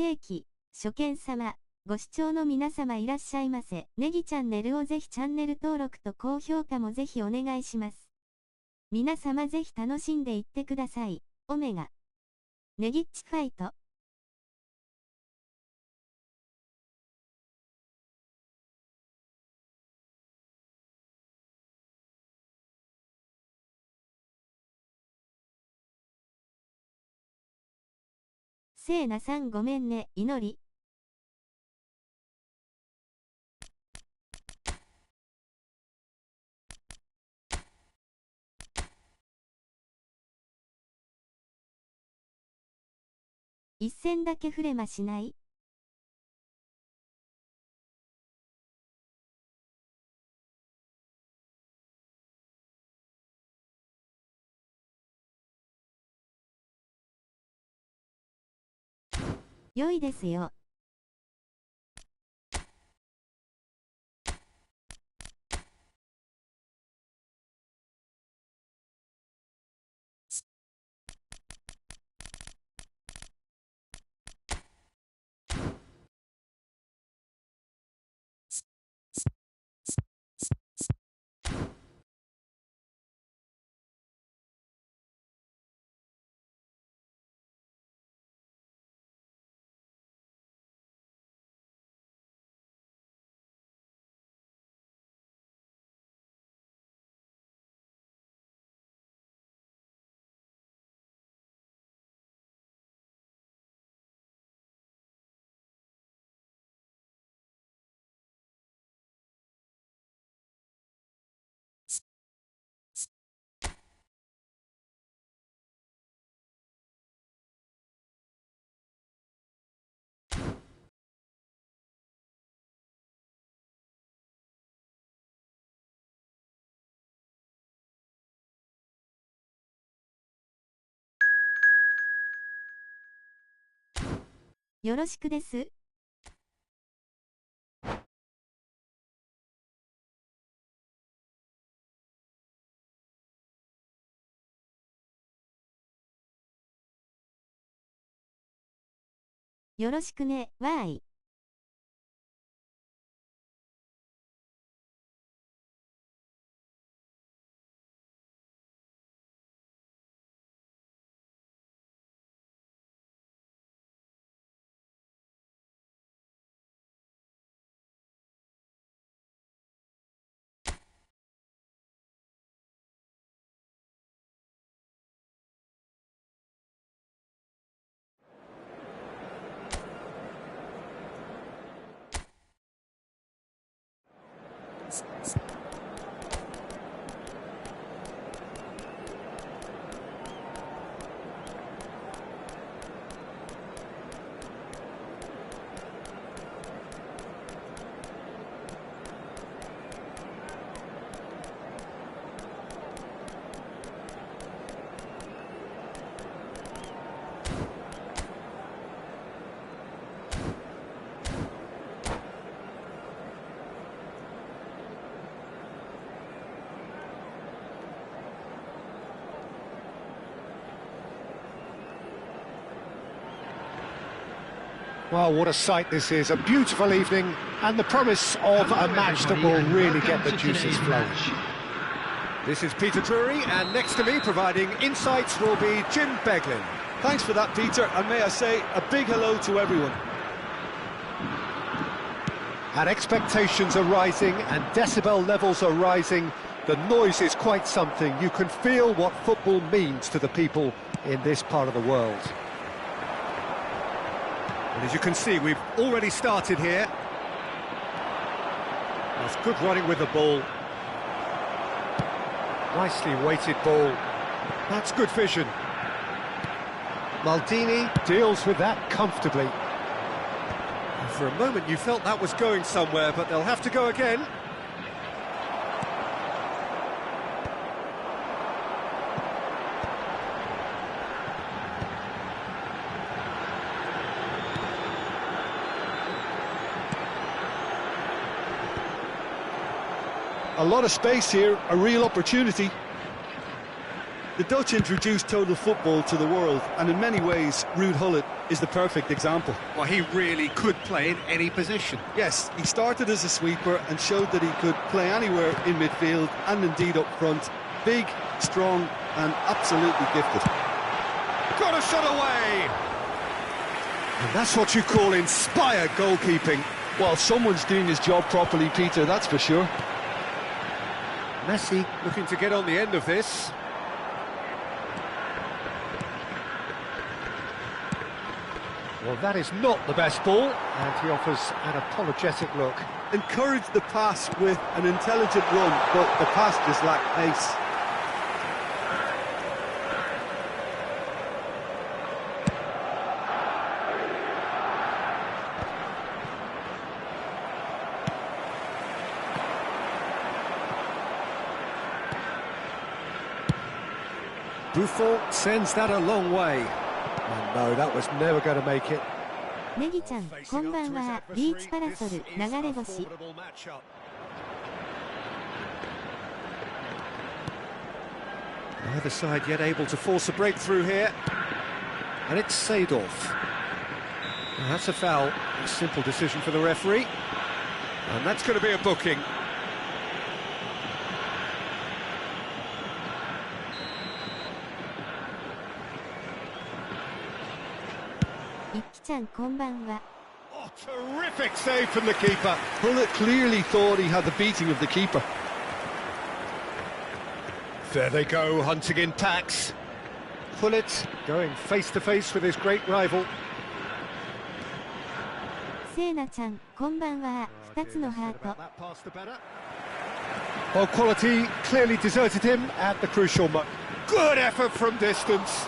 定期、初見様、ご視聴の皆様いらっしゃいませ。ネギチャンネルをぜひチャンネル登録と高評価もぜひお願いします。皆様ぜひ楽しんでいってください。オメガ。ネギッチファイト。せいなさんごめんね、祈り。一戦だけ触れましない？良いですよ。よろしくです。よろしくね、わーい。Well, what a sight this is. A beautiful evening and the promise of a match that will really get the juices flowing. This is Peter Drury, and next to me providing insights will be Jim Beglin. Thanks for that, Peter, and may I say a big hello to everyone. And expectations are rising and decibel levels are rising. The noise is quite something. You can feel what football means to the people in this part of the world. And as you can see, we've already started here. That's good running with the ball. Nicely weighted ball. That's good vision. Maldini deals with that comfortably. And for a moment you felt that was going somewhere, but they'll have to go again. A lot of space here, a real opportunity. The Dutch introduced total football to the world, and in many ways, Ruud Gullit is the perfect example. Well, he really could play in any position. Yes, he started as a sweeper and showed that he could play anywhere in midfield and indeed up front. Big, strong, and absolutely gifted. Got a shot away! And that's what you call inspired goalkeeping. Well, someone's doing his job properly, Peter, that's for sure. Messi looking to get on the end of this. Well, that is not the best ball, and he offers an apologetic look. Encourage the pass with an intelligent run, but the pass just lacked pace. Buffon sends that a long way. And no, that was never going to make it. ネギちゃん、こんばんは。ビーチパラソル、流れ星。Neither side yet able to force a breakthrough here. And it's Seedorf. Now that's a foul. A simple decision for the referee. And that's going to be a booking. Oh, terrific save from the keeper. Gullit clearly thought he had the beating of the keeper. There they go, hunting in packs. Gullit going face to face with his great rival. セイナちゃん、こんばんは。2つのハート。 Well, quality clearly deserted him at the crucial moment. Good effort from distance.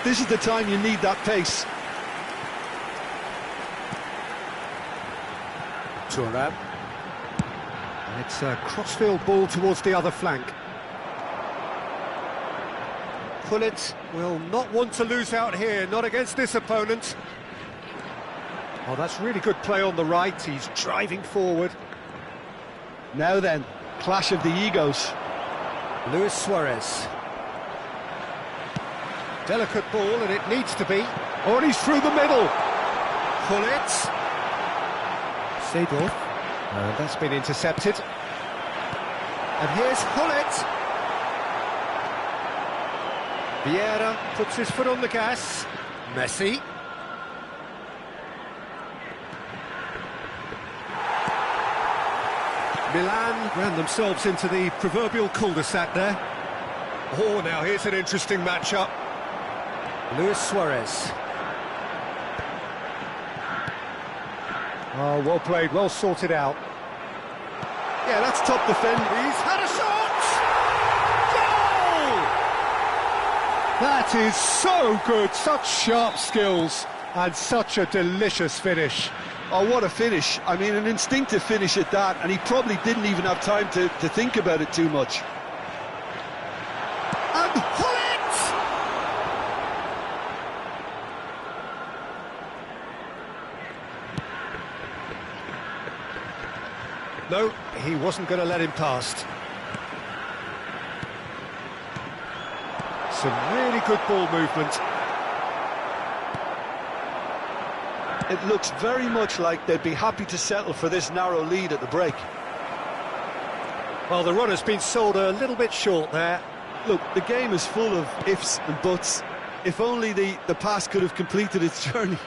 This is the time you need that pace. Thuram. It's a crossfield ball towards the other flank. Gullit will not want to lose out here, not against this opponent. Oh, that's really good play on the right. He's driving forward. Now then, clash of the egos. Luis Suarez. Delicate ball, and it needs to be. Oh, and he's through the middle. Gullit. Seedorf. And that's been intercepted. And here's Gullit. Vieira puts his foot on the gas. Messi. Milan ran themselves into the proverbial cul-de-sac there. Oh, now here's an interesting matchup. Luis Suarez. Oh, well played, well sorted out. Yeah, that's top defending. He's had a shot! Goal! That is so good, such sharp skills, and such a delicious finish. Oh, what a finish. I mean, an instinctive finish at that, and he probably didn't even have time to think about it too much. And Gullit! No, he wasn't going to let him past. Some really good ball movement. It looks very much like they'd be happy to settle for this narrow lead at the break. Well, the run has been sold a little bit short there. Look, the game is full of ifs and buts. If only the pass could have completed its journey.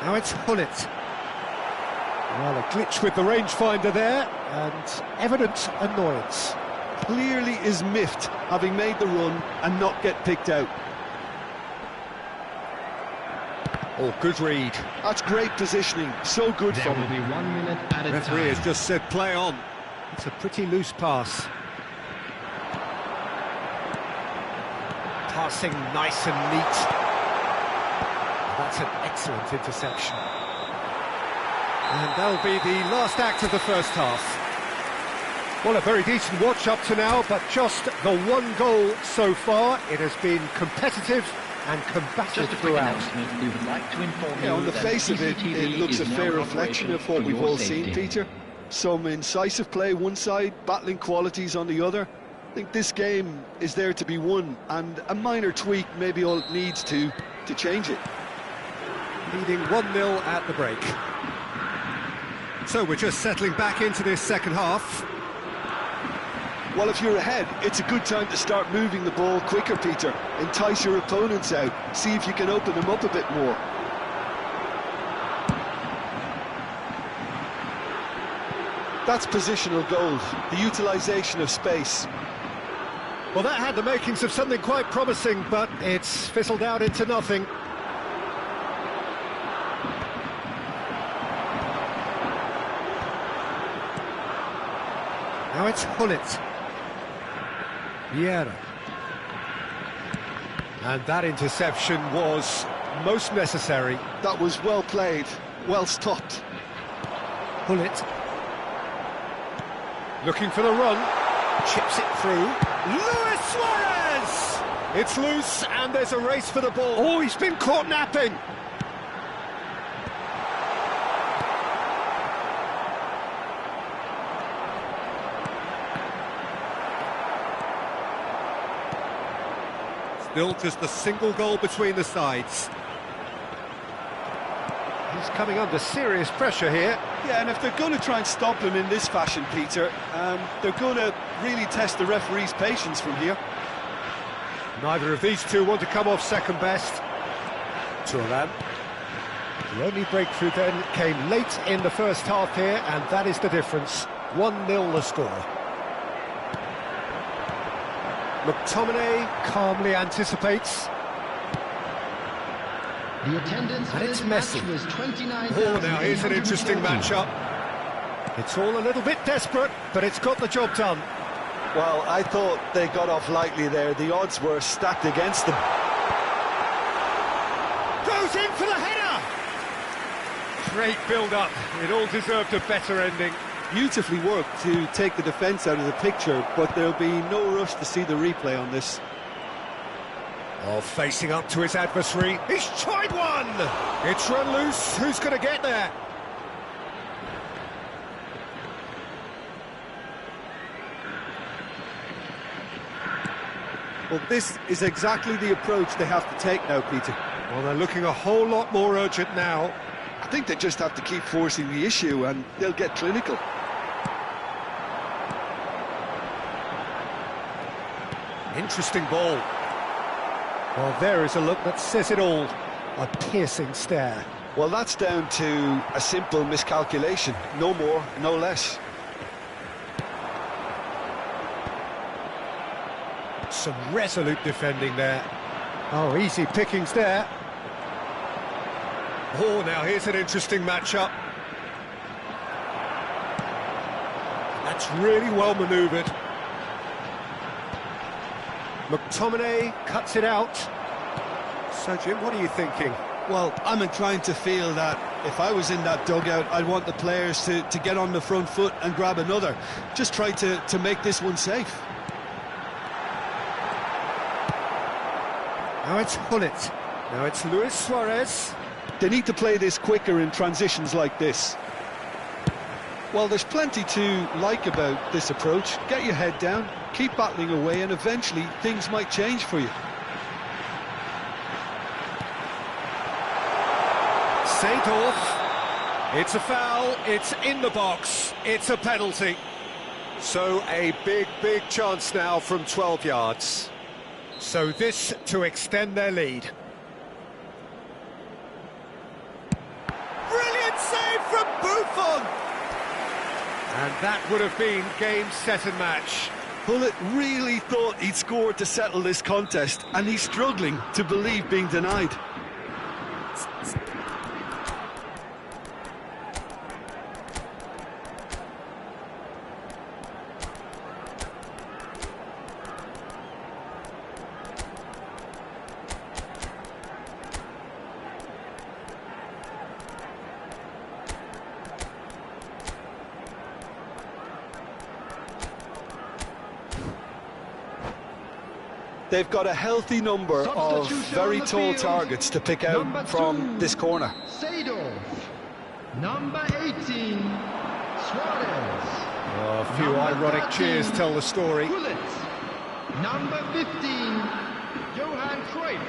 Now it's Gullit. Well, a glitch with the rangefinder there, and evident annoyance. Clearly is miffed, having made the run and not get picked out. Oh, good read. That's great positioning, so good from him. There will be 1 minute added time. Referee has just said play on. It's a pretty loose pass. Passing nice and neat. That's an excellent interception. And that'll be the last act of the first half. Well, a very decent watch up to now, but just the one goal so far. It has been competitive and combative Just a quick throughout. announcement, we would like to inform Yeah, you on the that face of it, CCTV it looks is a now fair in reflection operation of what for we've your all safety. seen, Peter. Some incisive play one side, battling qualities on the other. I think this game is there to be won, and a minor tweak may be all it needs to change it. Leading 1-0 at the break. So we're just settling back into this second half. Well, if you're ahead, it's a good time to start moving the ball quicker, Peter. Entice your opponents out, see if you can open them up a bit more. That's positional gold, the utilisation of space. Well, that had the makings of something quite promising, but it's fizzled out into nothing. Now it's Hullet. Vieira. And that interception was most necessary. That was well played, well stopped. Hullet. Looking for the run. Chips it through. Luis Suarez! It's loose and there's a race for the ball. Oh, he's been caught napping. Still just a single goal between the sides. He's coming under serious pressure here. Yeah, and if they're going to try and stop him in this fashion, Peter, they're going to really test the referee's patience from here. Neither of these two want to come off second best. Turan. The only breakthrough then came late in the first half here, and that is the difference. 1-0 the score. McTominay calmly anticipates. The attendance And it's for this Messi. match was 29,000. Oh, now here's an interesting matchup. It's all a little bit desperate, but it's got the job done. Well, I thought they got off lightly there. The odds were stacked against them. Goes in for the header! Great build-up. It all deserved a better ending. Beautifully worked to take the defence out of the picture, but there'll be no rush to see the replay on this. Oh, facing up to his adversary. He's tried one! It's run loose. Who's going to get there? Well, this is exactly the approach they have to take now, Peter. Well, they're looking a whole lot more urgent now. I think they just have to keep forcing the issue and they'll get clinical. Interesting ball. Well, there is a look that says it all. A piercing stare. Well, that's down to a simple miscalculation. No more, no less. Some resolute defending there. Oh, easy pickings there. Oh, now here's an interesting matchup. That's really well manoeuvred. McTominay cuts it out. So, Jim, what are you thinking? Well, I'm inclined to feel that if I was in that dugout, I'd want the players to get on the front foot and grab another. Just try to make this one safe. Now it's Hullet. Now it's Luis Suarez. They need to play this quicker in transitions like this. Well, there's plenty to like about this approach. Get your head down, keep battling away, and eventually things might change for you. Seedorf. It's a foul, it's in the box, it's a penalty. So a big, big chance now from 12 yards. So this to extend their lead. Brilliant save from Buffon! And that would have been game, set and match. Hullet really thought he'd scored to settle this contest, and he's struggling to believe being denied. They've got a healthy number of very tall targets to pick out from this corner. Seedorf. Number 18, Suarez. A few ironic cheers tell the story. Bullets. Number 15, Johan Cruyff.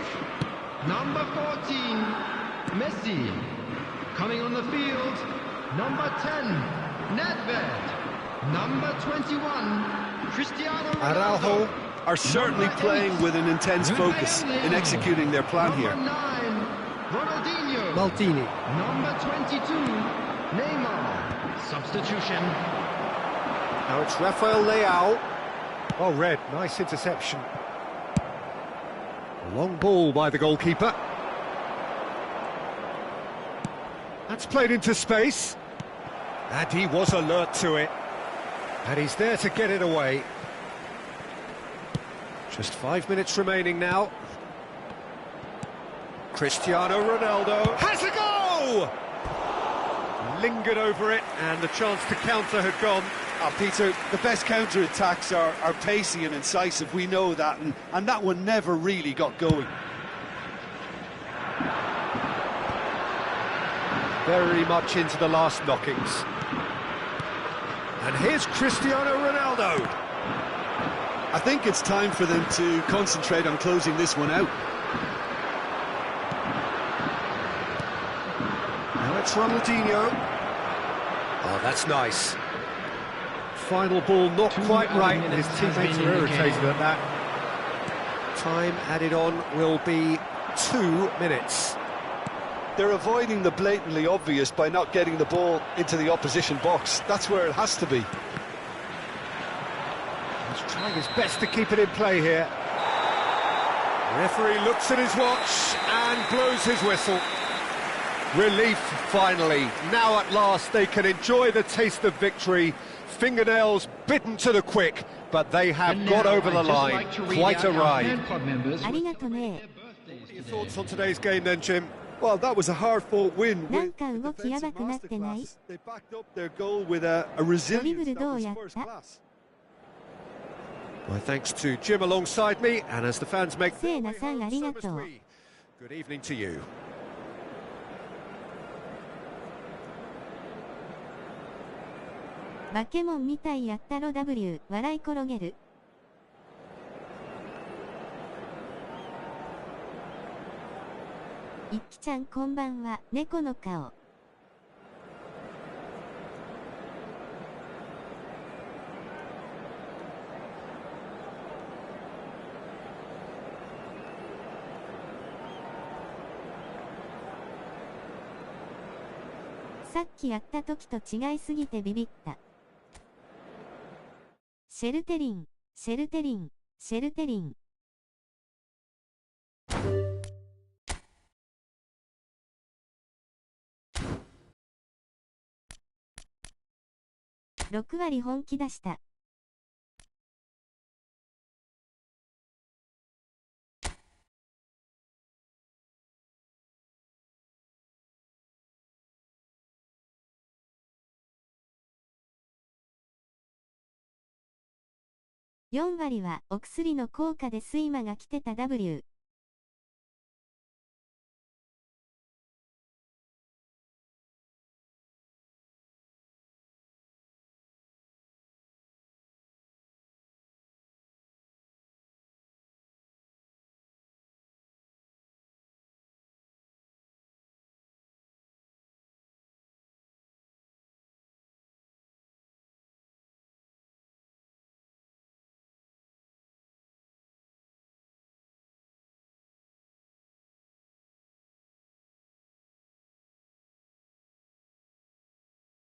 Number 14, Messi. Coming on the field, number 10, Nedved. Number 21, Cristiano Ronaldo. Araujo are certainly playing with an intense focus in executing their plan here. Number 9, Ronaldinho. Maldini. Number 22, Neymar. Substitution. Now it's Rafael Leao. Oh, Red, nice interception. A long ball by the goalkeeper. That's played into space. And he was alert to it. And he's there to get it away. Just 5 minutes remaining now. Cristiano Ronaldo has a goal! Lingered over it, and the chance to counter had gone. Peter, the best counter-attacks are pacey and incisive, we know that, and that one never really got going. Very much into the last knockings. And here's Cristiano Ronaldo. I think it's time for them to concentrate on closing this one out. Now it's Ronaldinho. Oh, that's nice. Final ball not quite right, and his minutes has teammates been are irritated indicated. at that. Time added on will be 2 minutes. They're avoiding the blatantly obvious by not getting the ball into the opposition box. That's where it has to be. He's trying his best to keep it in play here. Referee looks at his watch and blows his whistle. Relief, finally. Now at last they can enjoy the taste of victory. Fingernails bitten to the quick, but they have And got now over the I'd just line. like to read Quite out a our ride. fan club membersあ with りがとね。 Your thoughts on today's game then, Jim? Well, that was a hard-fought win. なん with か動きやばくなってない？ They backed up their goal with a resilience ドリブル that どう was やっ first た？ class. My thanks to Jim alongside me, and as the fans make せいなさん their あ way り home, が so と must う。 we. Good evening to you. バケモンみたいやったろ W 笑い転げる。いっきちゃんこんばんは、猫の顔。さっきやった時と違いすぎてビビった。シェルテリン、シェルテリン、シェルテリン。6割本気出した。4割はお薬の効果で睡魔が来てた W。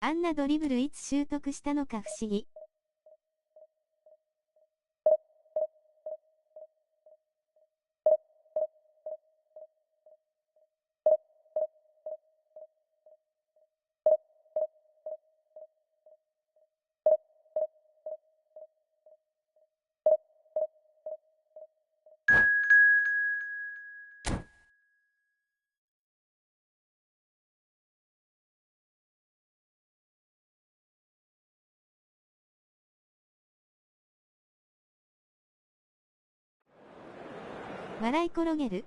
あんなドリブルいつ習得したのか不思議。笑い転げる？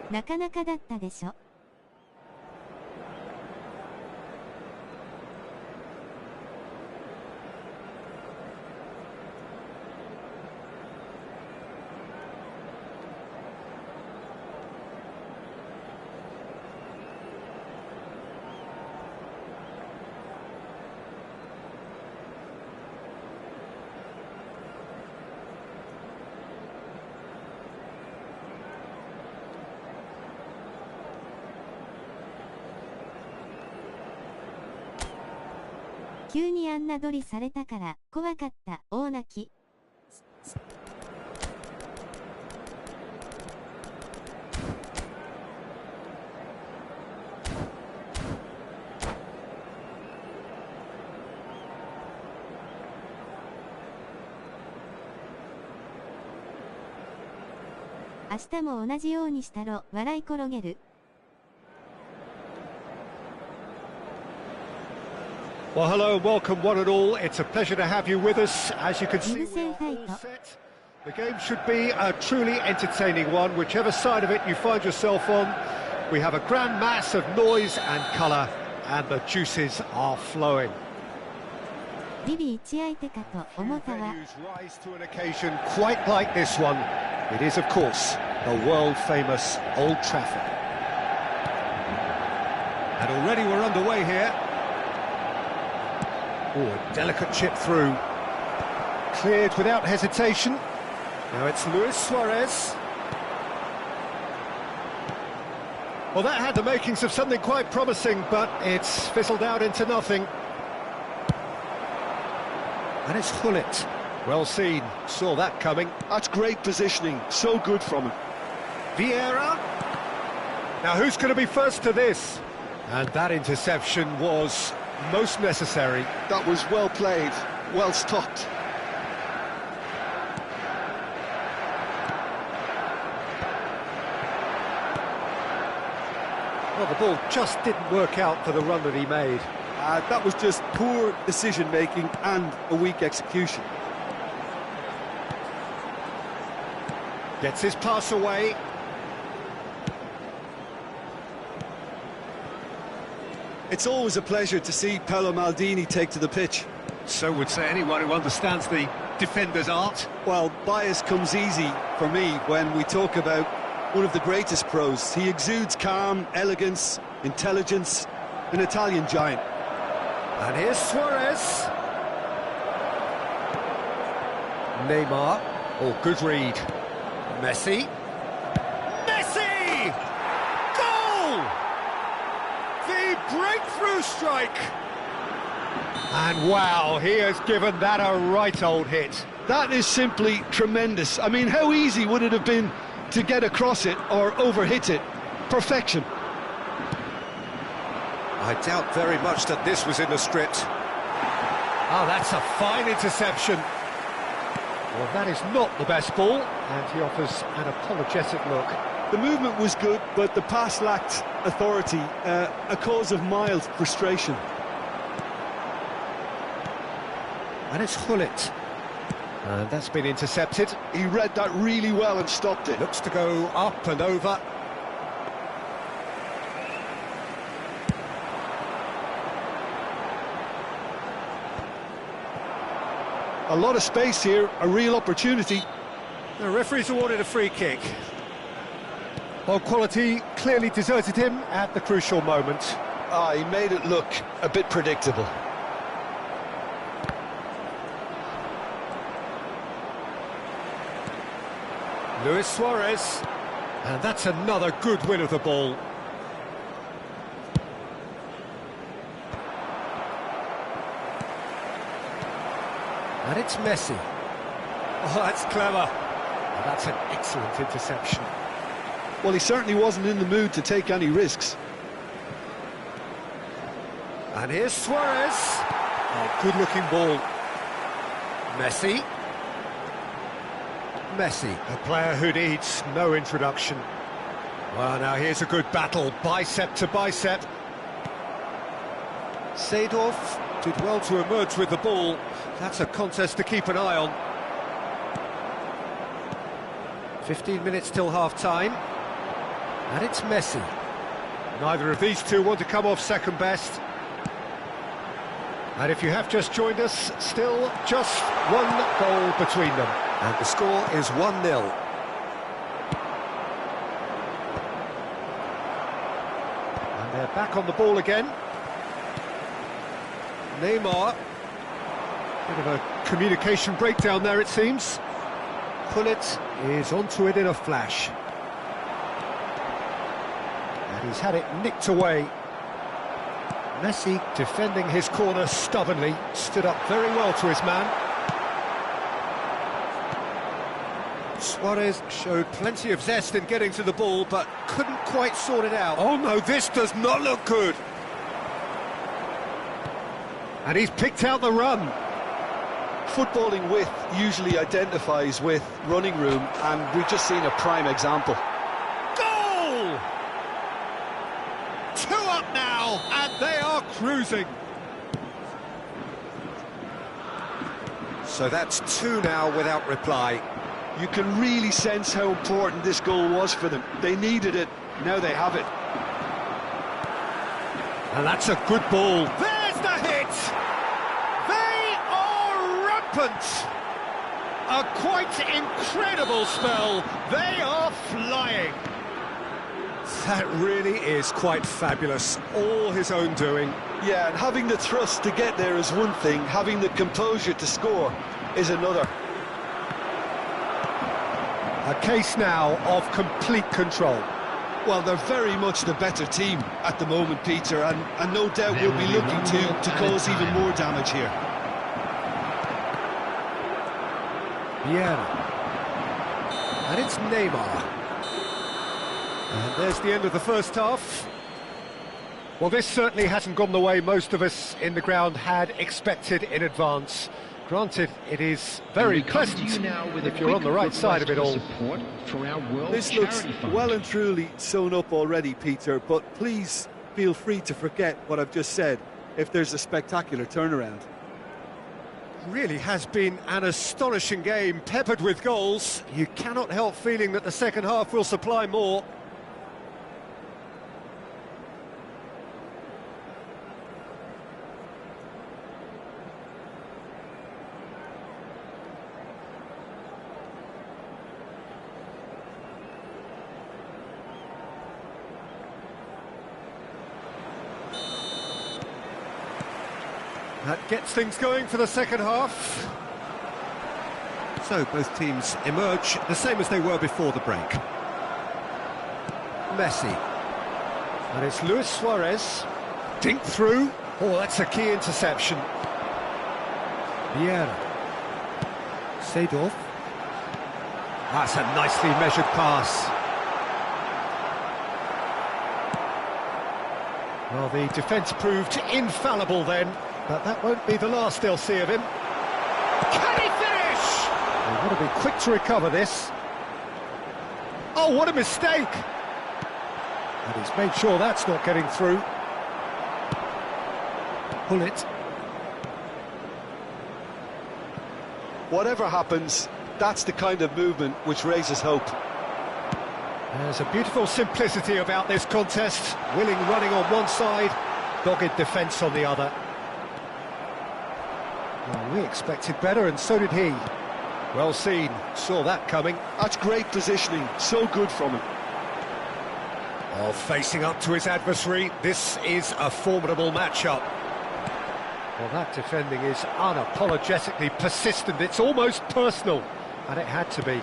なかなかだったでしょ。急にあんな取りされたから怖かった。大泣き。明日も同じようにしたろ。笑い転げる。Well, hello and welcome one and all. It's a pleasure to have you with us. As you can see, we are all set. The game should be a truly entertaining one, whichever side of it you find yourself on. We have a grand mass of noise and colour, and the juices are flowing. ディビ一相手かと思ったわ。 Rise to an occasion quite like this one. It is, of course, the world-famous Old Trafford. And already we're underway here. Oh, a delicate chip through. Cleared without hesitation. Now it's Luis Suarez. Well, that had the makings of something quite promising, but it's fizzled out into nothing. And it's Hullet. Well seen. Saw that coming. That's great positioning. So good from him. Vieira. Now who's going to be first to this? And that interception was most necessary. That was well played, well stopped. Well, the ball just didn't work out for the run that he made. That was just poor decision-making and a weak execution. Gets his pass away. It's always a pleasure to see Paolo Maldini take to the pitch. So would say anyone who understands the defender's art. Well, bias comes easy for me when we talk about one of the greatest pros. He exudes calm, elegance, intelligence, an Italian giant. And here's Suarez. Neymar. Oh, good read. Messi. Messi! Goal! The breakthrough strike. And wow, he has given that a right old hit. That is simply tremendous. I mean, how easy would it have been to get across it or overhit it? Perfection. I doubt very much that this was in the script. Oh, that's a fine interception. Well, that is not the best ball, and he offers an apologetic look. The movement was good, but the pass lacked authority, a cause of mild frustration. And it's Hullet. And that's been intercepted. He read that really well and stopped it. Looks to go up and over. A lot of space here, a real opportunity. The referee's awarded a free kick. Well, quality clearly deserted him at the crucial moment. He made it look a bit predictable. Luis Suarez. And that's another good win of the ball. And it's Messi. Oh, that's clever. And that's an excellent interception. Well, he certainly wasn't in the mood to take any risks. And here's Suarez. Oh, good-looking ball. Messi. Messi, a player who needs no introduction. Well, now here's a good battle, bicep to bicep. Seedorf did well to emerge with the ball. That's a contest to keep an eye on. 15 minutes till half-time. And it's Messi. Neither of these two want to come off second best. And if you have just joined us, still just one goal between them. And the score is 1-0. And they're back on the ball again. Neymar. Bit of a communication breakdown there, it seems. Pullet is onto it in a flash. And he's had it nicked away. Messi defending his corner stubbornly, stood up very well to his man. Suarez showed plenty of zest in getting to the ball, but couldn't quite sort it out. Oh no, this does not look good. And he's picked out the run. Footballing width usually identifies with running room, and we've just seen a prime example. Goal! 2 up now, and they are cruising. So that's 2 now without reply. You can really sense how important this goal was for them. They needed it, now they have it. And that's a good ball. There's the hit! They are rampant! A quite incredible spell. They are flying. That really is quite fabulous. All his own doing. Yeah, and having the thrust to get there is one thing, having the composure to score is another. A case now of complete control. Well, they're very much the better team at the moment, Peter, and no doubt we'll be looking to cause even more damage here. Vieira. And it's Neymar. And there's the end of the first half. Well, this certainly hasn't gone the way most of us in the ground had expected in advance. Granted, it is very pleasant if you're on the right side of it all. This looks well and truly sewn up already, Peter, but please feel free to forget what I've just said if there's a spectacular turnaround. Really has been an astonishing game, peppered with goals. You cannot help feeling that the second half will supply more. That gets things going for the second half. So both teams emerge the same as they were before the break. Messi. And it's Luis Suarez. Dink through. Oh, that's a key interception. Vieira. Seedorf. That's a nicely measured pass. Well, the defence proved infallible then, but that won't be the last they'll see of him. Can he finish? They've got to be quick to recover this. Oh, what a mistake! And he's made sure that's not getting through. Pull it. Whatever happens, that's the kind of movement which raises hope. There's a beautiful simplicity about this contest. Willing running on one side, dogged defence on the other. Well, we expected better, and so did he. Well seen, saw that coming. That's great positioning, so good from him. Oh, facing up to his adversary, this is a formidable matchup. Well, that defending is unapologetically persistent, it's almost personal, and it had to be.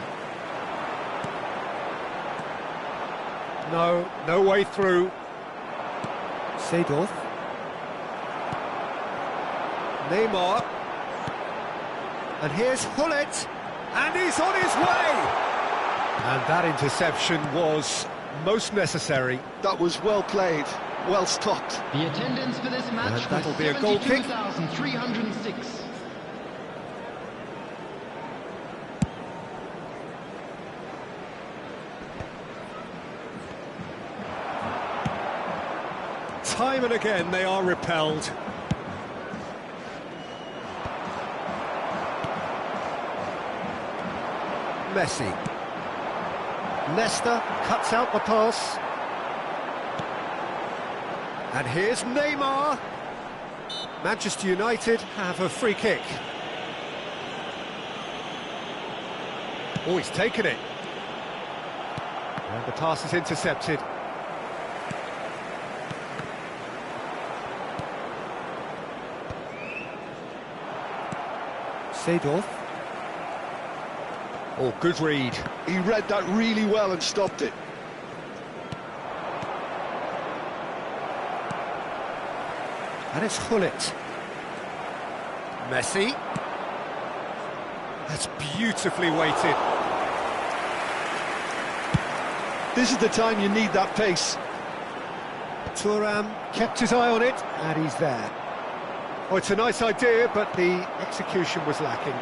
No way through. Seedorf. Neymar. And here's Hullet, and he's on his way! And that interception was most necessary. That was well played, well stopped. The attendance for this match And that'll was be a goal kick. 72,306. Time and again they are repelled. Messi. Leicester cuts out the pass. And here's Neymar. Manchester United have a free kick. Oh, he's taken it. And the pass is intercepted. Seedorf. Oh, good read. He read that really well and stopped it. And it's Hullet. Messi. That's beautifully weighted. This is the time you need that pace. Thuram kept his eye on it, and he's there. Oh, it's a nice idea, but the execution was lacking.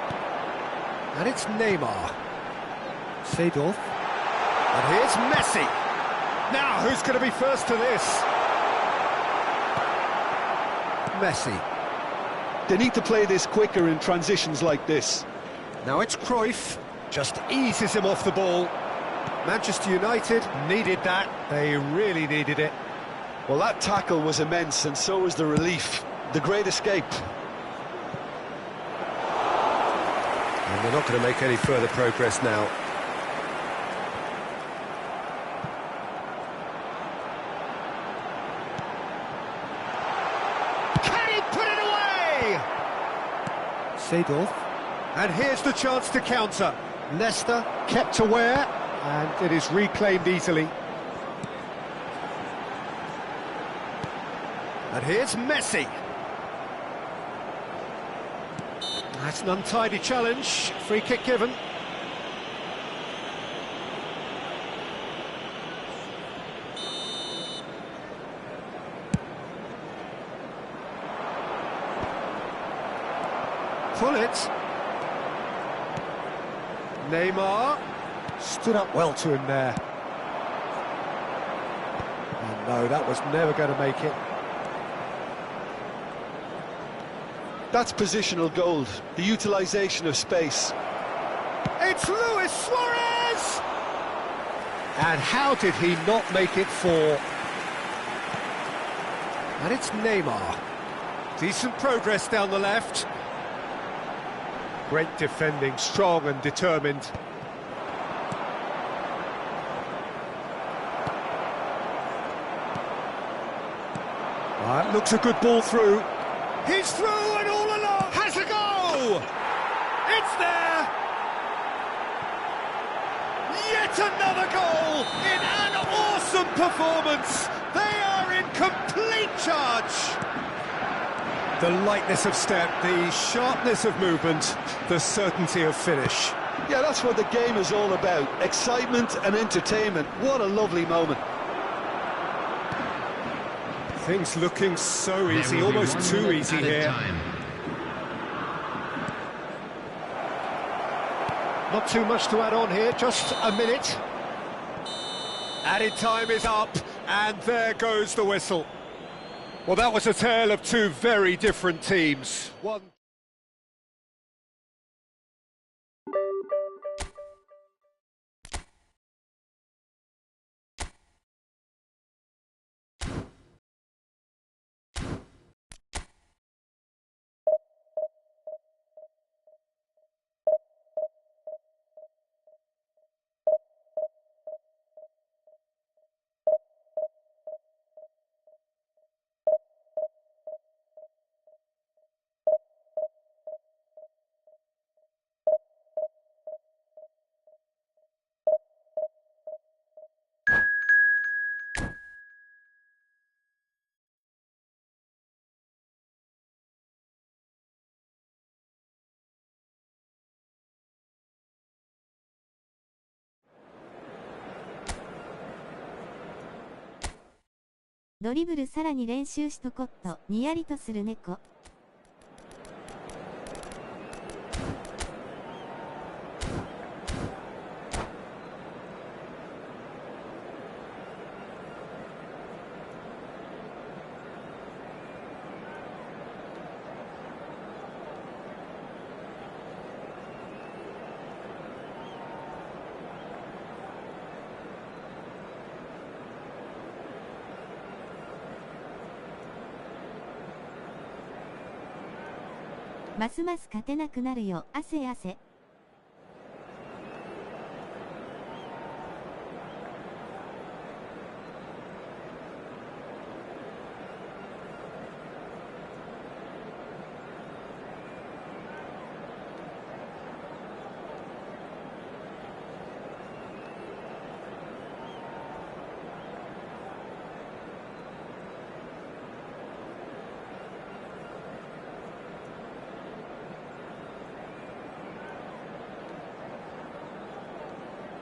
And it's Neymar. Seedorf. And here's Messi. Now, who's going to be first to this? Messi. They need to play this quicker in transitions like this. Now it's Cruyff. Just eases him off the ball. Manchester United needed that. They really needed it. Well, that tackle was immense, and so was the relief. The great escape. And they're not going to make any further progress now. Can he put it away? Seedorf. And here's the chance to counter. Leicester kept aware, and it is reclaimed easily. And here's Messi. That's an untidy challenge. Free kick given. Pull it. Neymar stood up well to him there. And no, that was never going to make it. That's positional gold, the utilisation of space. It's Luis Suarez! And how did he not make it four? And it's Neymar. Decent progress down the left. Great defending, strong and determined. That looks a good ball through. He's through and all along has a go! It's there! Yet another goal in an awesome performance! They are in complete charge! The lightness of step, the sharpness of movement, the certainty of finish. Yeah, that's what the game is all about. Excitement and entertainment. What a lovely moment. Things looking so easy, almost too easy here. Not too much to add on here, just a minute. Added time is up, and there goes the whistle. Well, that was a tale of two very different teams. One.ドリブルさらに練習しとこっと、にやりとする猫。ますます勝てなくなるよ、汗汗。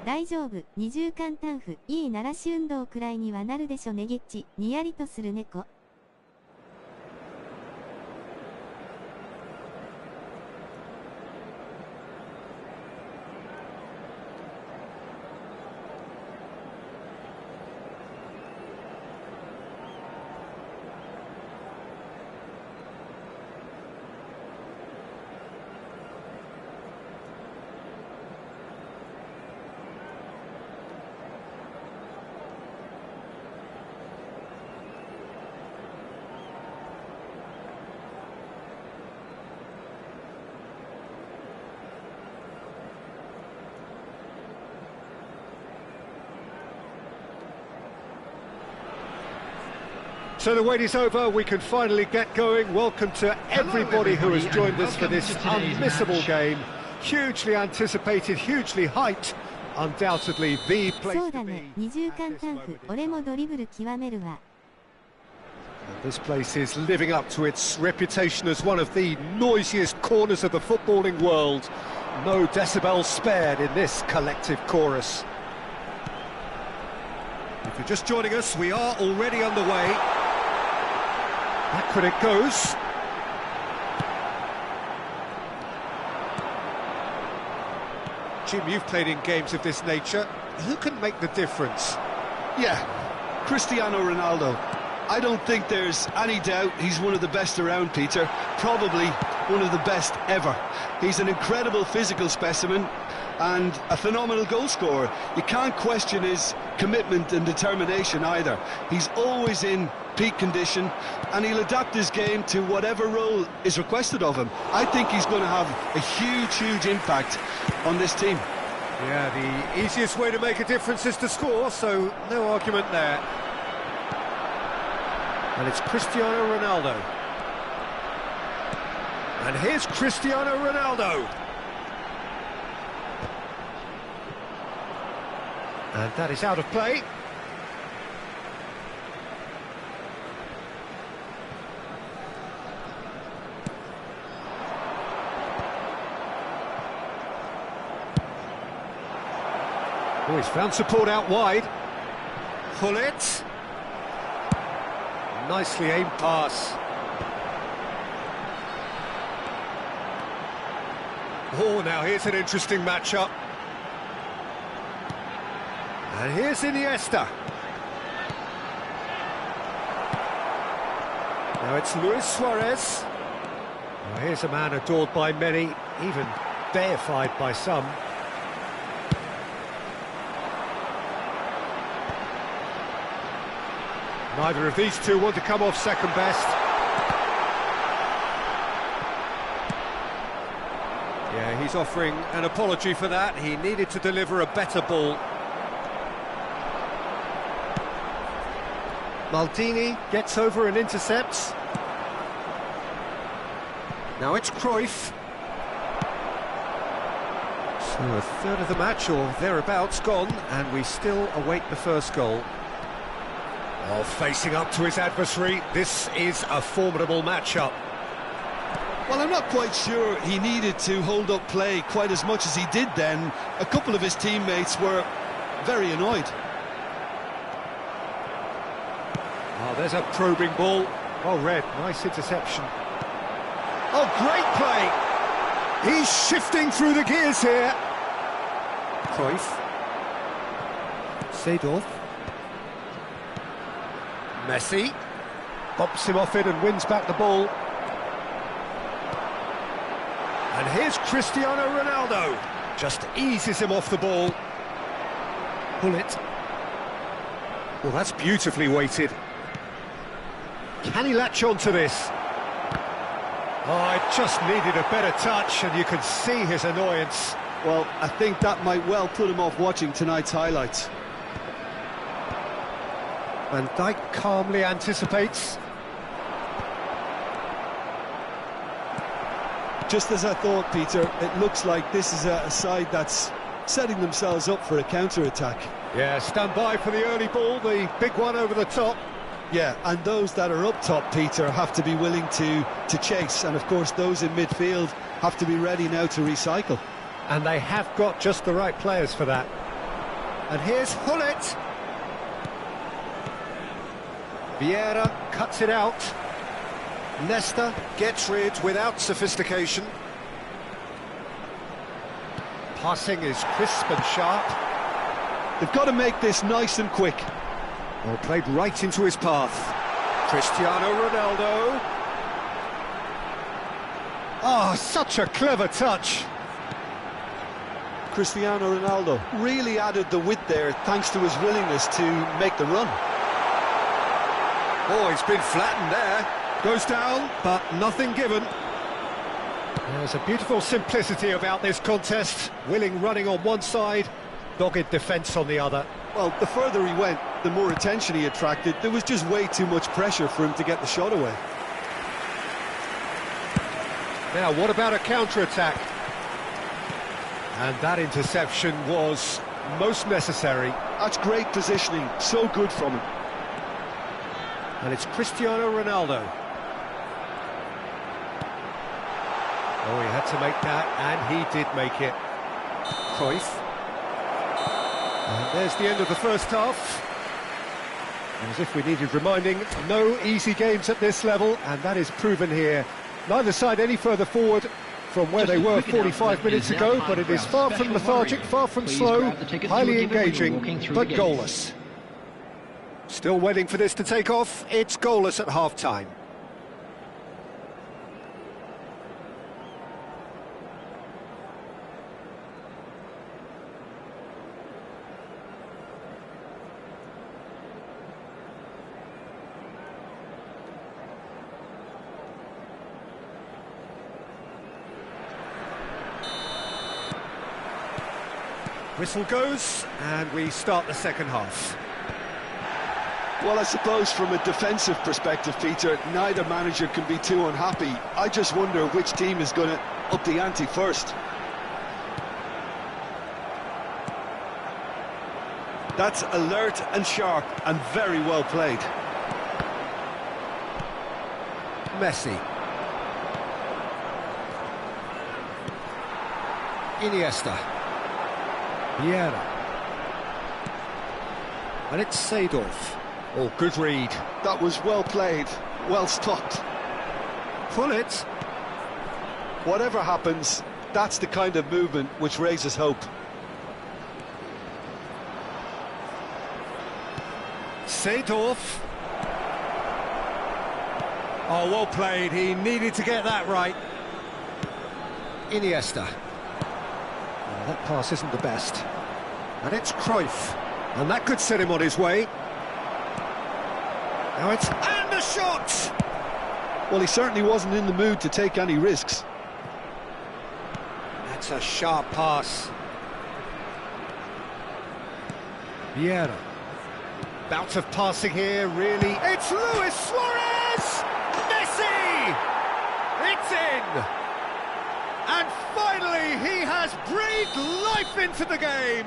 大丈夫、二重間タンフ、いい鳴らし運動くらいにはなるでしょねぎっち、にやりとする猫。So the wait is over, we can finally get going. Welcome to everybody who has joined us for this unmissable game. Hugely anticipated, hugely hyped, undoubtedly the place そう to だ be. ね、二重間タンフ、俺もドリブル極めるわ。This place is living up to its reputation as one of the noisiest corners of the footballing world. No decibels spared in this collective chorus. If you're just joining us, we are already underway. Backward it goes. Jim, you've played in games of this nature. Who can make the difference? Yeah, Cristiano Ronaldo. I don't think there's any doubt he's one of the best around, Peter. Probably one of the best ever. He's an incredible physical specimen and a phenomenal goal scorer. You can't question his commitment and determination either. He's always in peak condition and he'll adapt his game to whatever role is requested of him. I think he's going to have a huge impact on this team. Yeah, the easiest way to make a difference is to score, so no argument there. And it's Cristiano Ronaldo. And here's Cristiano Ronaldo. And that is out of play. Oh, he's found support out wide. Pull it. Nicely aimed pass. Oh, now here's an interesting matchup. And here's Iniesta. Now it's Luis Suarez. Now here's a man adored by many, even deified by some. Neither of these two want to come off second best. Yeah, he's offering an apology for that. He needed to deliver a better ball. Maldini gets over and intercepts. Now it's Cruyff. So a third of the match or thereabouts gone, and we still await the first goal. Oh, facing up to his adversary, this is a formidable matchup. Well, I'm not quite sure he needed to hold up play quite as much as he did then. A couple of his teammates were very annoyed. Oh, there's a probing ball. Well read, nice interception. Oh, great play! He's shifting through the gears here. Cruyff. Seedorf. Messi. Bumps him off it and wins back the ball. And here's Cristiano Ronaldo. Just eases him off the ball. Pull it. Well, that's beautifully weighted. Can he latch on to this? Oh, it just needed a better touch, and you can see his annoyance. Well, I think that might well put him off watching tonight's highlights. Van Dijk calmly anticipates. Just as I thought, Peter, it looks like this is a side that's setting themselves up for a counter-attack. Yeah, stand by for the early ball, the big one over the top. Yeah, and those that are up top, Peter, have to be willing to chase, and of course those in midfield have to be ready now to recycle. And they have got just the right players for that. And here's Hullet. Vieira cuts it out. Nesta gets rid without sophistication. Passing is crisp and sharp. They've got to make this nice and quick. Well, played right into his path. Cristiano Ronaldo. Oh, such a clever touch. Cristiano Ronaldo really added the width there thanks to his willingness to make the run. Oh, he's been flattened there. Goes down, but nothing given. There's a beautiful simplicity about this contest. Willing running on one side, dogged defence on the other. Well, the further he went, the more attention he attracted. There was just way too much pressure for him to get the shot away. Now, what about a counter-attack? And that interception was most necessary. That's great positioning, so good from him. And it's Cristiano Ronaldo. Oh, he had to make that, and he did make it. Cruyff. And there's the end of the first half. As if we needed reminding, no easy games at this level, and that is proven here. Neither side any further forward from where they were 45 minutes ago, but it is far from lethargic, far from slow, highly engaging, but goalless. Still waiting for this to take off. It's goalless at half-time. Whistle goes, and we start the second half. Well, I suppose from a defensive perspective, Peter, neither manager can be too unhappy. I just wonder which team is going to up the ante first. That's alert and sharp and very well played. Messi. Iniesta. Vieira. And it's Seedorf. Oh, good read. That was well played, well stopped. Pull it. Whatever happens, that's the kind of movement which raises hope. Seedorf. Oh, well played. He needed to get that right. Iniesta. Oh, that pass isn't the best. And it's Cruyff. And that could set him on his way. Now it's... And the shot! Well, he certainly wasn't in the mood to take any risks. That's a sharp pass. Vieira. Bout of passing here, really. It's Luis Suarez! Messi! It's in! And finally, he has breathed life into the game.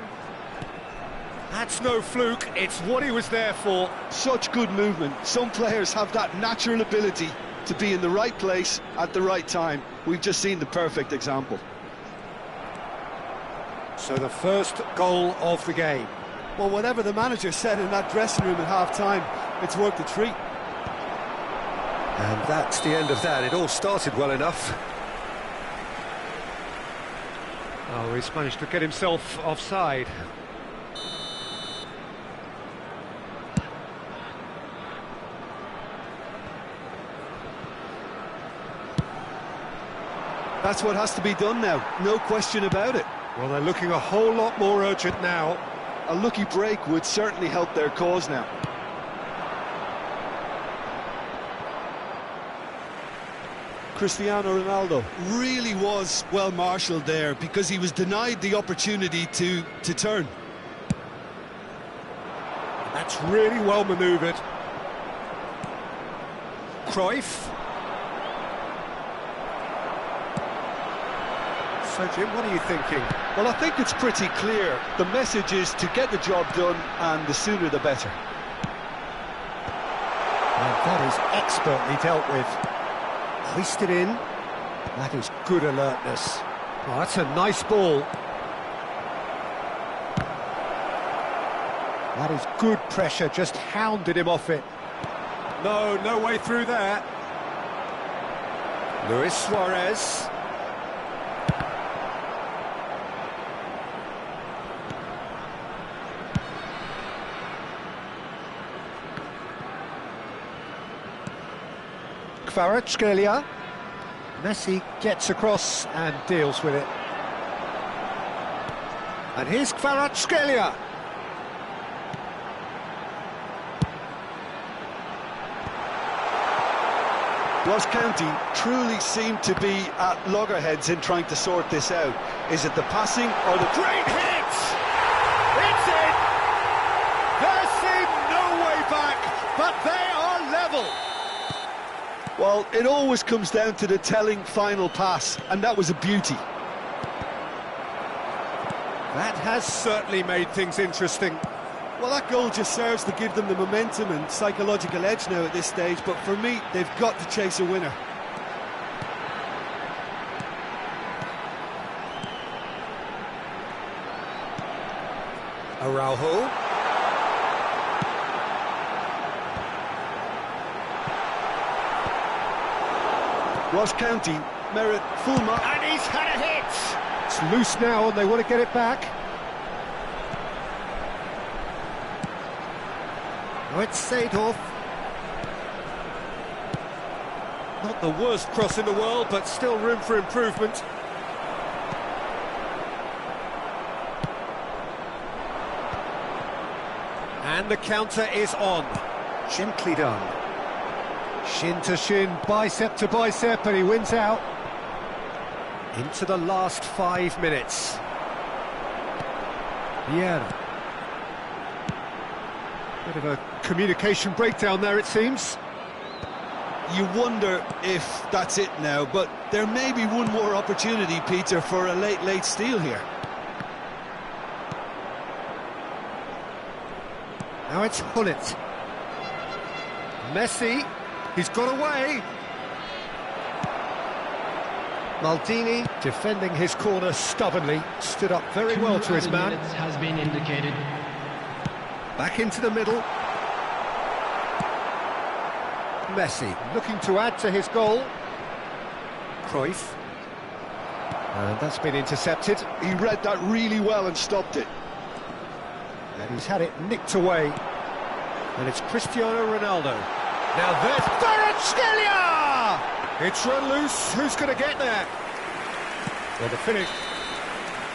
That's no fluke, it's what he was there for. Such good movement. Some players have that natural ability to be in the right place at the right time. We've just seen the perfect example. So the first goal of the game. Well, whatever the manager said in that dressing room at half-time, it's worked a treat. And that's the end of that. It all started well enough. Oh, he's managed to get himself offside. That's what has to be done now, no question about it. Well, they're looking a whole lot more urgent now. A lucky break would certainly help their cause now. Cristiano Ronaldo. Really was well marshalled there because he was denied the opportunity to turn. That's really well manoeuvred. Cruyff. So, Jim, what are you thinking? Well, I think it's pretty clear. The message is to get the job done, and the sooner the better. And that is expertly dealt with. Hoisted in. That is good alertness. Oh, that's a nice ball. That is good pressure, just hounded him off it. No way through there. Luis Suarez. Kvaratskhelia. Messi gets across and deals with it. And here's Kvaratskhelia. Ross County truly seem to be at loggerheads in trying to sort this out. Is it the passing or the... Great hit! It's in! There seemed no way back, but they are level. Well, it always comes down to the telling final pass, and that was a beauty. That has certainly made things interesting. Well, that goal just serves to give them the momentum and psychological edge now at this stage, but for me, they've got to chase a winner. Araujo. Ross County merit full mark. And he's had a hit! It's loose now and they want to get it back. Oh, it's Seedorf. Not the worst cross in the world, but still room for improvement. And the counter is on. Gently done. Shin to shin, bicep to bicep, and he wins out. Into the last 5 minutes. Vieira. Bit of a communication breakdown there, it seems. You wonder if that's it now, but there may be one more opportunity, Peter, for a late steal here. Now it's Hullet. Messi, he's got away. Maldini defending his corner stubbornly, stood up very well to his man. Has been indicated. Back into the middle. Messi looking to add to his goal. Cruyff. And that's been intercepted. He read that really well and stopped it. And he's had it nicked away. And it's Cristiano Ronaldo. Now there's Kvaratskhelia! It's run loose. Who's going to get there? Well, the finish.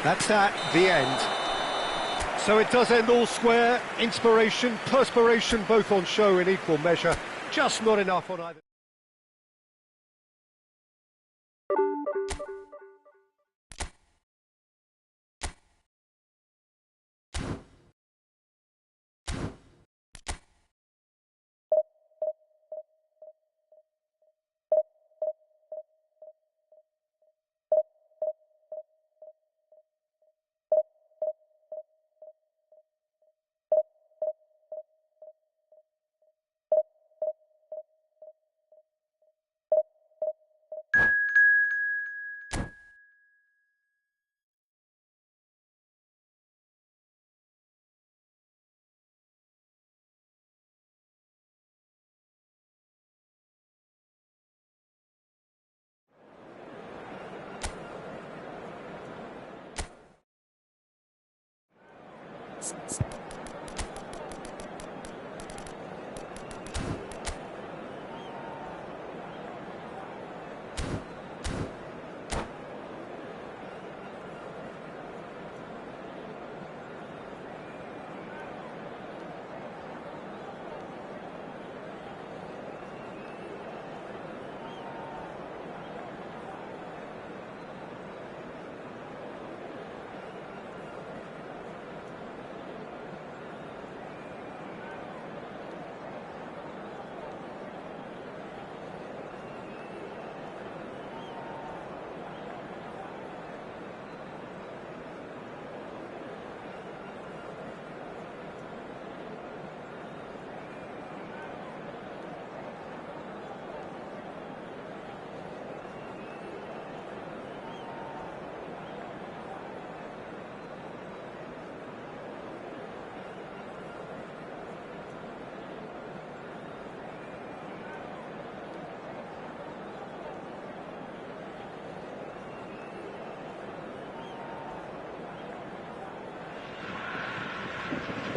That's that, the end. So it does end all square. Inspiration, perspiration, both on show in equal measure. Just not enough on either.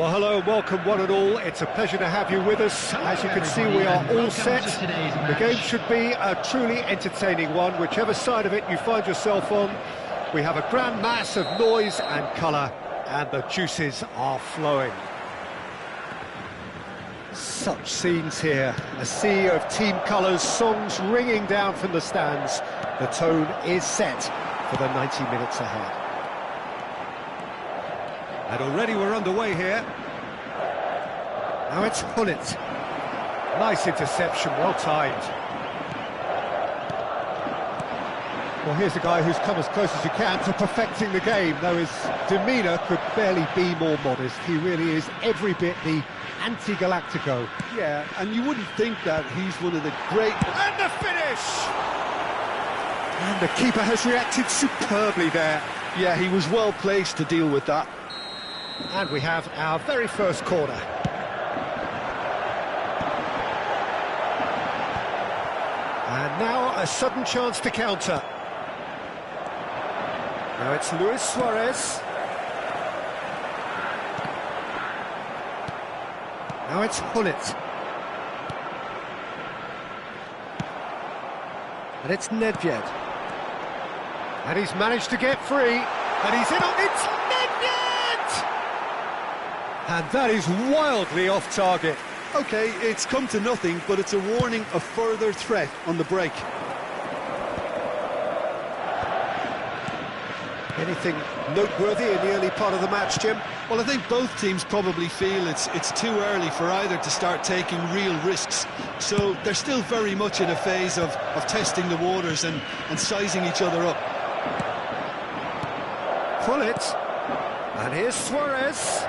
Well, hello and welcome one and all. It's a pleasure to have you with us. As you can see, we are all set. The game should be a truly entertaining one, whichever side of it you find yourself on. We have a grand mass of noise and colour, and the juices are flowing. Such scenes here, a sea of team colours, songs ringing down from the stands. The tone is set for the 90 minutes ahead. And already we're underway here. Now it's Hullet. Nice interception, well timed. Well, here's a guy who's come as close as you can to perfecting the game, though his demeanour could barely be more modest. He really is every bit the anti-Galactico. Yeah, and you wouldn't think that he's one of the great... And the finish! And the keeper has reacted superbly there. Yeah, he was well placed to deal with that. And we have our very first corner. And now a sudden chance to counter. Now it's Luis Suarez. Now it's Hullet. And it's Nedved. And he's managed to get free. And he's in on it. Nedved! And that is wildly off target. OK, it's come to nothing, but it's a warning of further threat on the break. Anything noteworthy in the early part of the match, Jim? Well, I think both teams probably feel it's too early for either to start taking real risks. So they're still very much in a phase of testing the waters and sizing each other up. Hullet. And here's Suarez.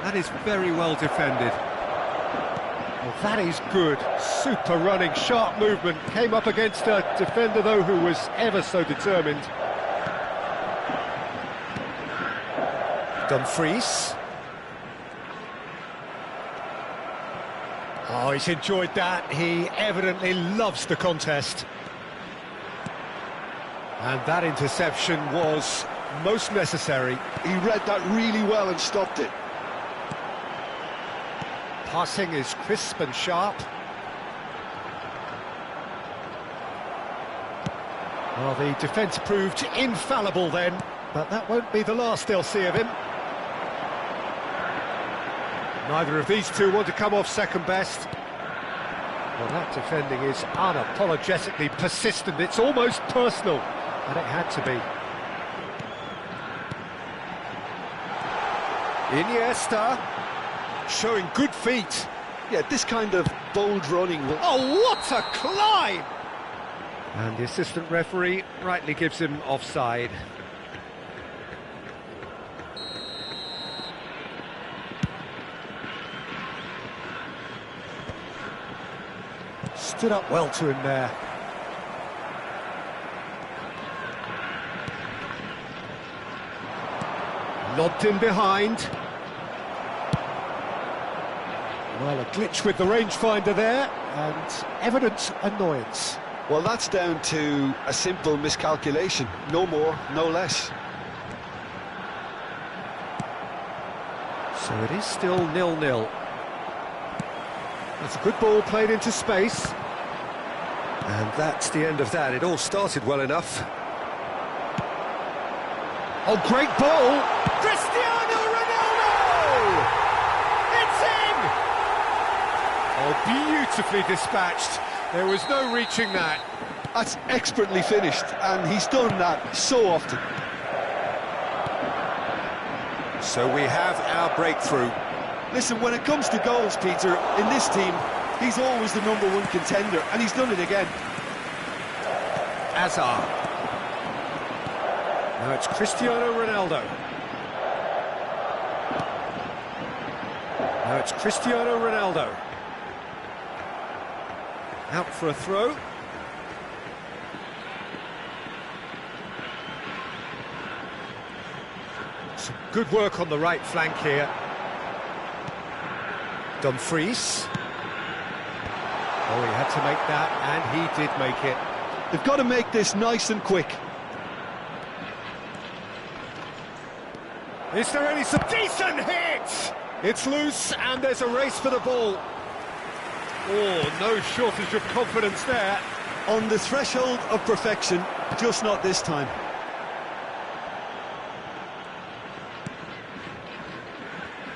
That is very well defended. Well, that is good. Super running, sharp movement. Came up against a defender, though, who was ever so determined. Dumfries. Oh, he's enjoyed that. He evidently loves the contest. And that interception was most necessary. He read that really well and stopped it. Passing is crisp and sharp. Well, the defence proved infallible then, but that won't be the last they'll see of him. Neither of these two want to come off second best. Well, that defending is unapologetically persistent. It's almost personal, and it had to be. Iniesta, showing good feet. Yeah, this kind of bold running will... Oh, what a climb! And the assistant referee rightly gives him offside. Stood up well to him there. Lobbed in behind. Well, a glitch with the rangefinder there, and evident annoyance. Well, that's down to a simple miscalculation. No more, no less. So it is still 0-0. That's a good ball played into space. And that's the end of that. It all started well enough. Oh, great ball! Cristiano Ronaldo! It's in! Oh, beautifully dispatched. There was no reaching that. That's expertly finished, and he's done that so often. So we have our breakthrough. Listen, when it comes to goals, Peter, in this team, he's always the #1 contender, and he's done it again. Hazard. Now it's Cristiano Ronaldo. Now it's Cristiano Ronaldo. Out for a throw. Some good work on the right flank here. Dumfries. Oh, he had to make that, and he did make it. They've got to make this nice and quick. Is there any decent hit? It's loose and there's a race for the ball. Oh, no shortage of confidence there. On the threshold of perfection, just not this time.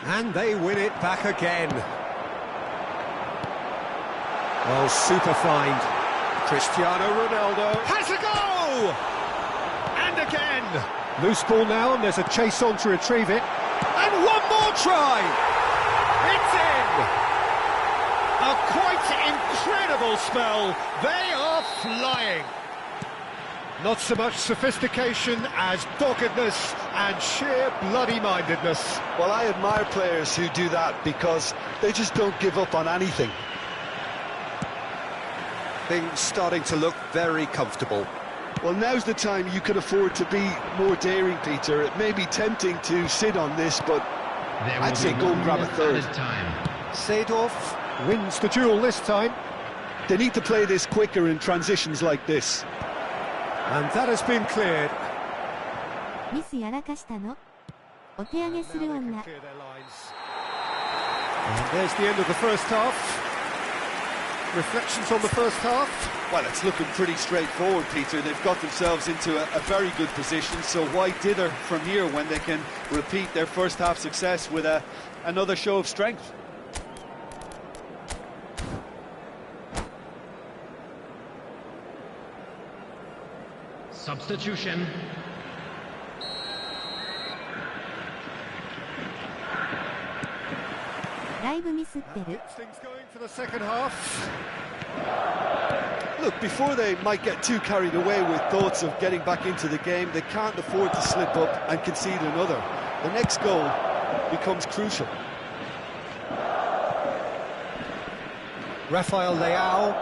And they win it back again. Oh, super find. Cristiano Ronaldo has a go! And again! Loose ball now, and there's a chase on to retrieve it. And one more try! It's in! A quite incredible spell. They are flying. Not so much sophistication as doggedness and sheer bloody-mindedness. Well, I admire players who do that because they just don't give up on anything. Things starting to look very comfortable. Well, now's the time you can afford to be more daring, Peter. It may be tempting to sit on this, but I'd say go and grab a third. Seedorf wins the duel this time. They need to play this quicker in transitions like this. And that has been cleared. ミスやらかしたの？お手上げする女。 And there's the end of the first half. Reflections on the first half? Well, it's looking pretty straightforward, Peter. They've got themselves into a very good position, so why dither from here when they can repeat their first half success with another show of strength? Substitution. Things going for the second half. Look, before they might get too carried away with thoughts of getting back into the game, they can't afford to slip up and concede another. The next goal becomes crucial. Rafael Leao.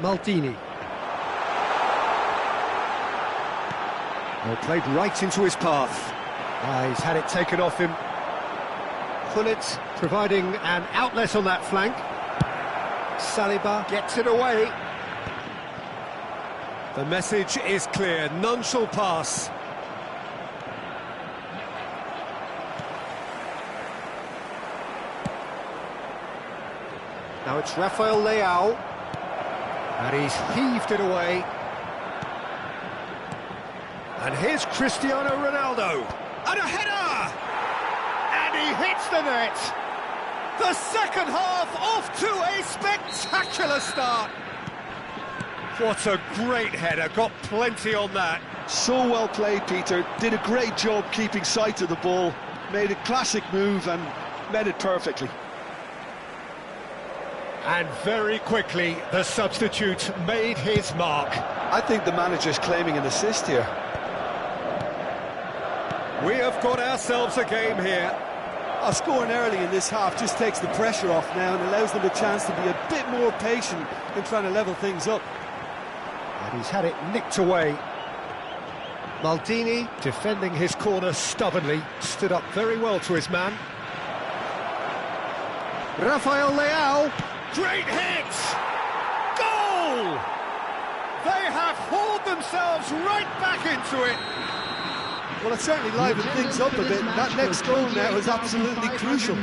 Maldini. Well, played right into his path. He's had it taken off him. Pullet providing an outlet on that flank. Saliba gets it away. The message is clear, none shall pass. Now it's Rafael Leao. And he's heaved it away. And here's Cristiano Ronaldo. And a header! And he hits the net. The second half off to a spectacular start. What a great header, got plenty on that. So well played, Peter. Did a great job keeping sight of the ball. Made a classic move and met it perfectly. And very quickly, the substitute made his mark. I think the manager's claiming an assist here. We have got ourselves a game here. Scoring early in this half just takes the pressure off now and allows them a chance to be a bit more patient in trying to level things up. And he's had it nicked away. Maldini, defending his corner stubbornly, stood up very well to his man. Rafael Leao, great hit! Goal! They have hauled themselves right back into it. Well, it certainly livened things up a bit. That next goal now is absolutely crucial.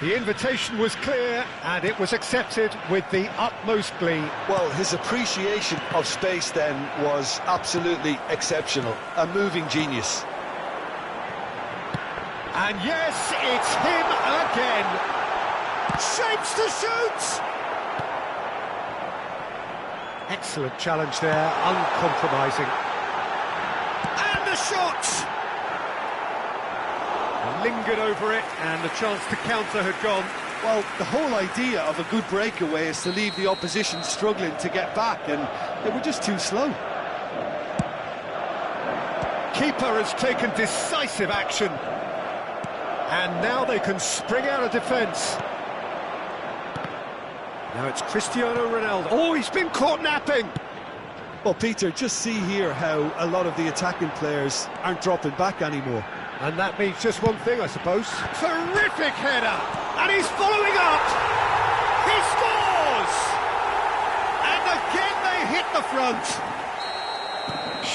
The invitation was clear, and it was accepted with the utmost glee. Well, his appreciation of space then was absolutely exceptional. A moving genius. And yes, it's him again. Shapes to shoot! Excellent challenge there, uncompromising. And the shot! Lingered over it, and the chance to counter had gone. Well, the whole idea of a good breakaway is to leave the opposition struggling to get back, and they were just too slow. Keeper has taken decisive action. And now they can spring out of defence. Now it's Cristiano Ronaldo. Oh, he's been caught napping! Well, Peter, just see here how a lot of the attacking players aren't dropping back anymore. And that means just one thing, I suppose. Terrific header! And he's following up! He scores! And again they hit the front!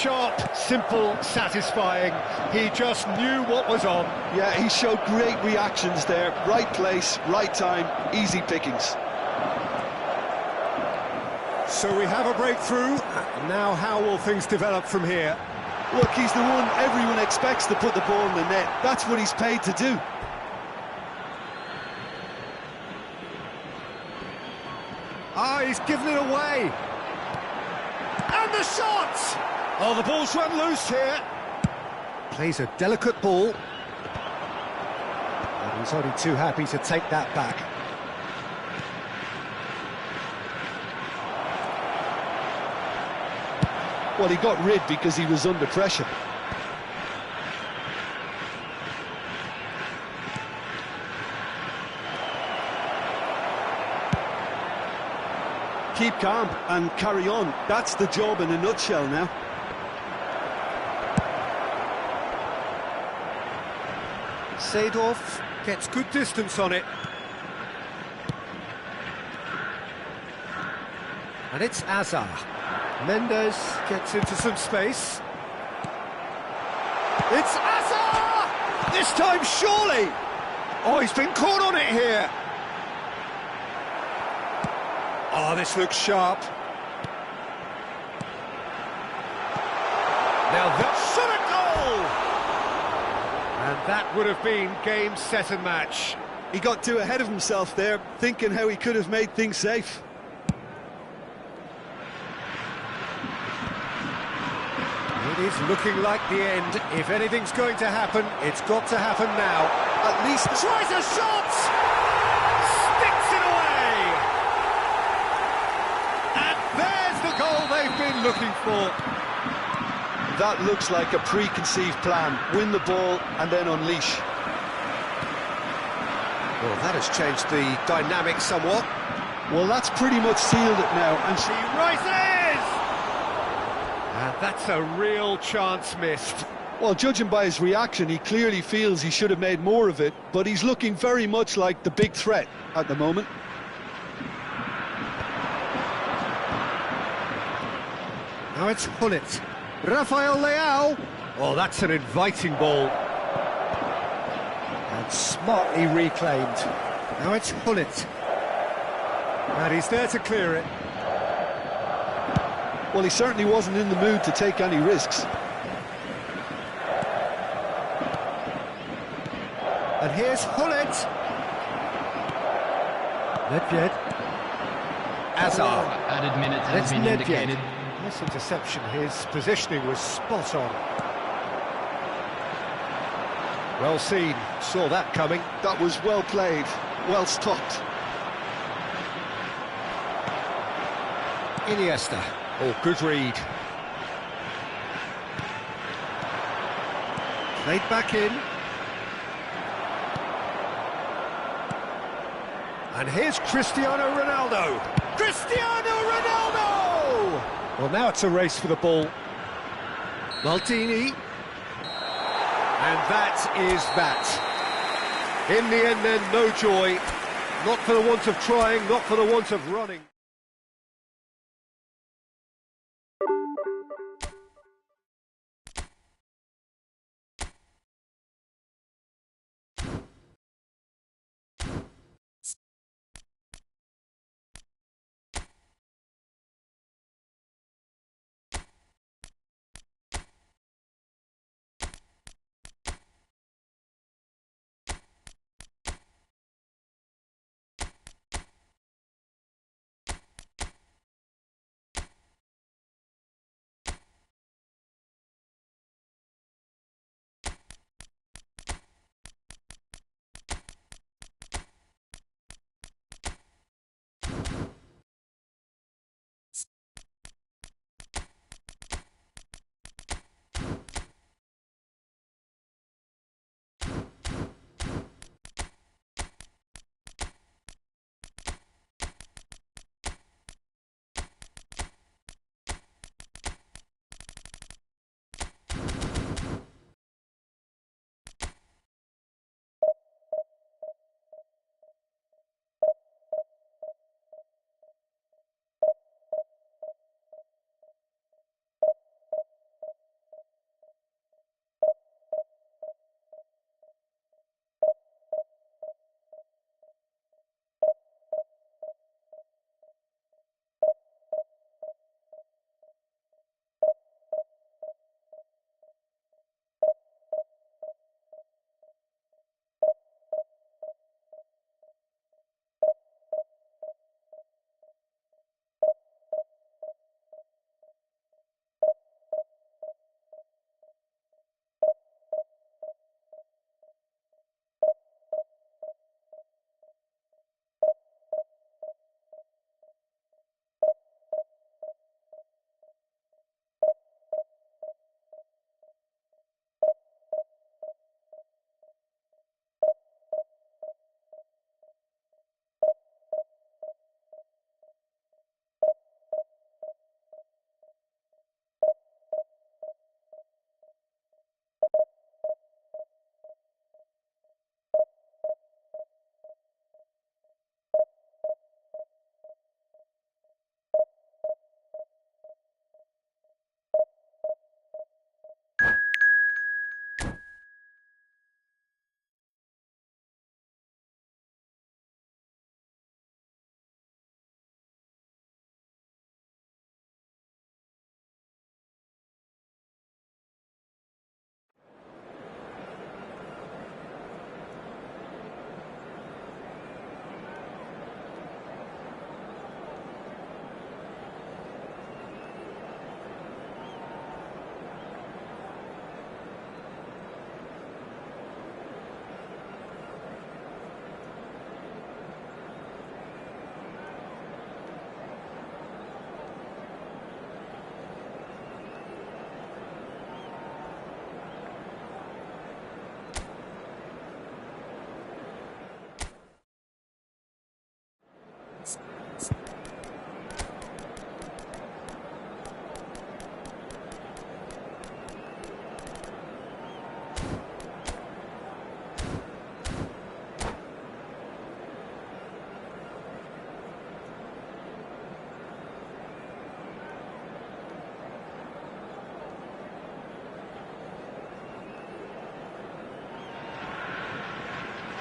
Sharp, simple, satisfying. He just knew what was on. Yeah, he showed great reactions there. Right place, right time, easy pickings. So we have a breakthrough. Now how will things develop from here? Look, he's the one everyone expects to put the ball in the net. That's what he's paid to do. Ah, he's given it away. And the shot! Oh, the ball's run loose here. Plays a delicate ball. And he's only too happy to take that back. Well, he got rid because he was under pressure. Keep calm and carry on. That's the job in a nutshell now. Seedorf gets good distance on it. And it's Azar. Mendes gets into some space. It's Azar! This time, surely! Oh, he's been caught on it here. Oh, this looks sharp. Now that's shot a goal! And that would have been game, set and match. He got too ahead of himself there, thinking how he could have made things safe. It is looking like the end. If anything's going to happen, it's got to happen now. At least tries a shot! Sticks it away! And there's the goal they've been looking for. That looks like a preconceived plan. Win the ball and then unleash. Well, that has changed the dynamic somewhat. Well, that's pretty much sealed it now. And She rises! And that's a real chance missed. well, judging by his reaction, he clearly feels he should have made more of it, but he's looking very much like the big threat at the moment. Now it's Hullet. Rafael Leao. Oh, that's an inviting ball. And smartly reclaimed. Now it's Hullet. And he's there to clear it. Well, he certainly wasn't in the mood to take any risks. And here's Hullet. Nedved. Azar. Added minutes has It's been Nedved. indicated. Nice interception. His positioning was spot on. Well seen. Saw that coming. That was well played, well stopped. Iniesta. Oh, good read. Played back in. And here's Cristiano Ronaldo. Cristiano Ronaldo! Well, now it's a race for the ball. Maldini. And that is that. In the end then, no joy. Not for the want of trying, not for the want of running.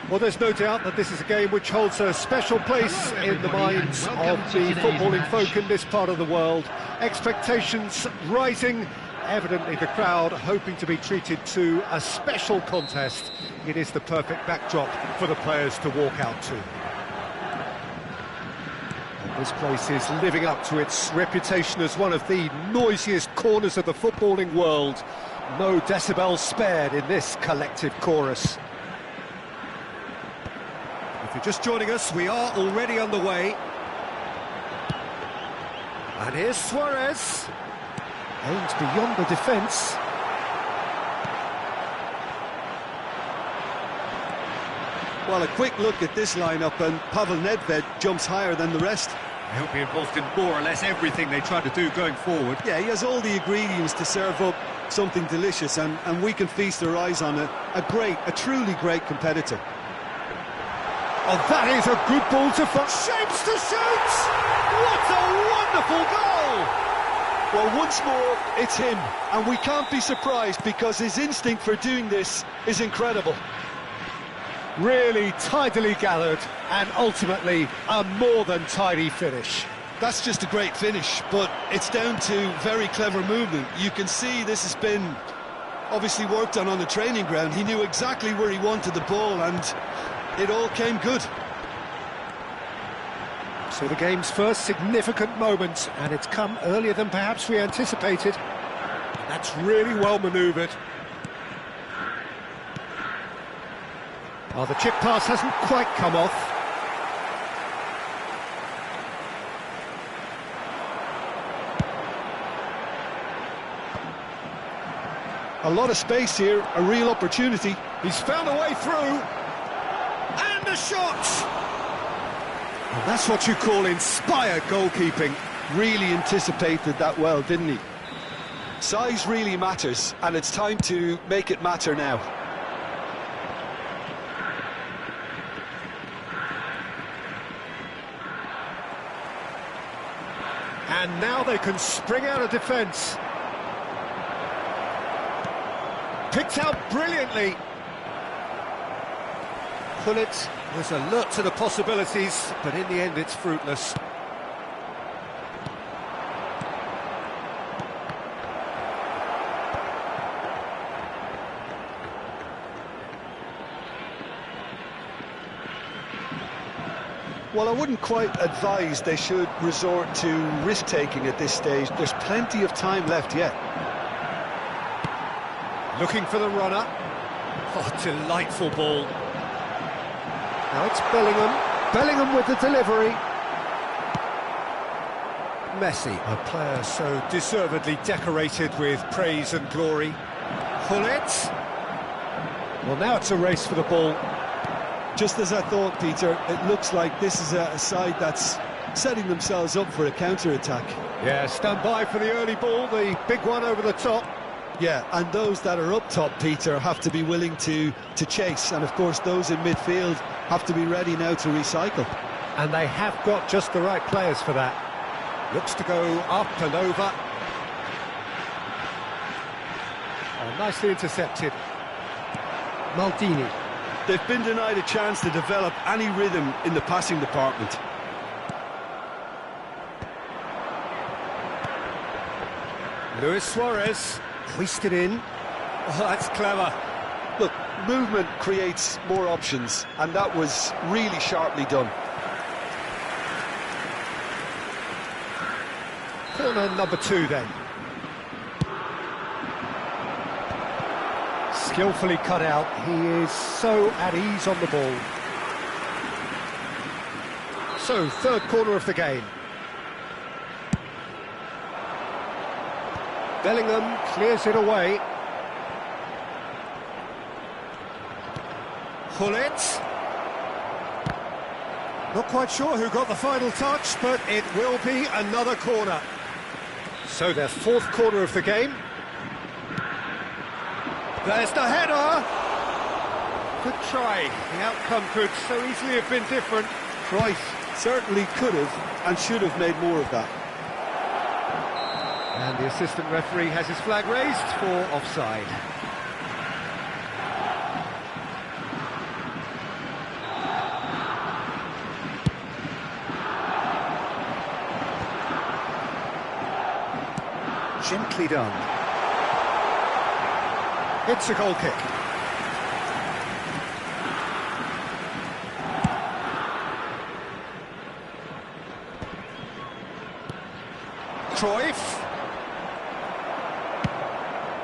Well, there's no doubt that this is a game which holds a special place in the minds of the footballing folk in this part of the world. Expectations rising, evidently the crowd hoping to be treated to a special contest. It is the perfect backdrop for the players to walk out to. And this place is living up to its reputation as one of the noisiest corners of the footballing world. No decibels spared in this collective chorus. If you're just joining us, we are already underway. And here's Suarez. Aims beyond the defence. Well, a quick look at this lineup, and Pavel Nedved jumps higher than the rest. He'll be involved in more or less everything they try to do going forward. Yeah, he has all the ingredients to serve up something delicious, and we can feast our eyes on a truly great competitor. Oh, that is a good ball to find. Shapes to shoot! What a wonderful goal! Well, once more, it's him, and we can't be surprised because his instinct for doing this is incredible. Really tidily gathered, and ultimately a more than tidy finish. That's just a great finish, but it's down to very clever movement. You can see this has been obviously worked on the training ground. He knew exactly where he wanted the ball, and it all came good. So the game's first significant moment, and it's come earlier than perhaps we anticipated. That's really well manoeuvred. Oh, the chip pass hasn't quite come off. A lot of space here, a real opportunity. He's found a way through. And a shot! And that's what you call inspired goalkeeping. Really anticipated that well, didn't he? Size really matters, and it's time to make it matter now. And now they can spring out of defence. Picked out brilliantly. Pullet was alert to the possibilities, but in the end it's fruitless. Well, I wouldn't quite advise they should resort to risk-taking at this stage. There's plenty of time left yet. Looking for the runner. Oh, delightful ball. Now it's Bellingham. Bellingham with the delivery. Messi, a player so deservedly decorated with praise and glory. Pullet. Well, now it's a race for the ball. Just as I thought, Peter, it looks like this is a side that's setting themselves up for a counter-attack. Yeah, stand by for the early ball, the big one over the top. Yeah, and those that are up top, Peter, have to be willing to chase. And, of course, those in midfield have to be ready now to recycle. And they have got just the right players for that. Looks to go up and over. Oh, nicely intercepted. Maldini. They've been denied a chance to develop any rhythm in the passing department. Luis Suarez, hoisted in. Oh, that's clever. Look, movement creates more options, and that was really sharply done. Corner number 2 then. Skillfully cut out, he is so at ease on the ball. So, third corner of the game. Bellingham clears it away. Pullet. Not quite sure who got the final touch, but it will be another corner. So their fourth corner of the game. There's the header! Good try. The outcome could so easily have been different. Right, certainly could have and should have made more of that. And the assistant referee has his flag raised for offside. Gently done. It's a goal kick. Cruyff.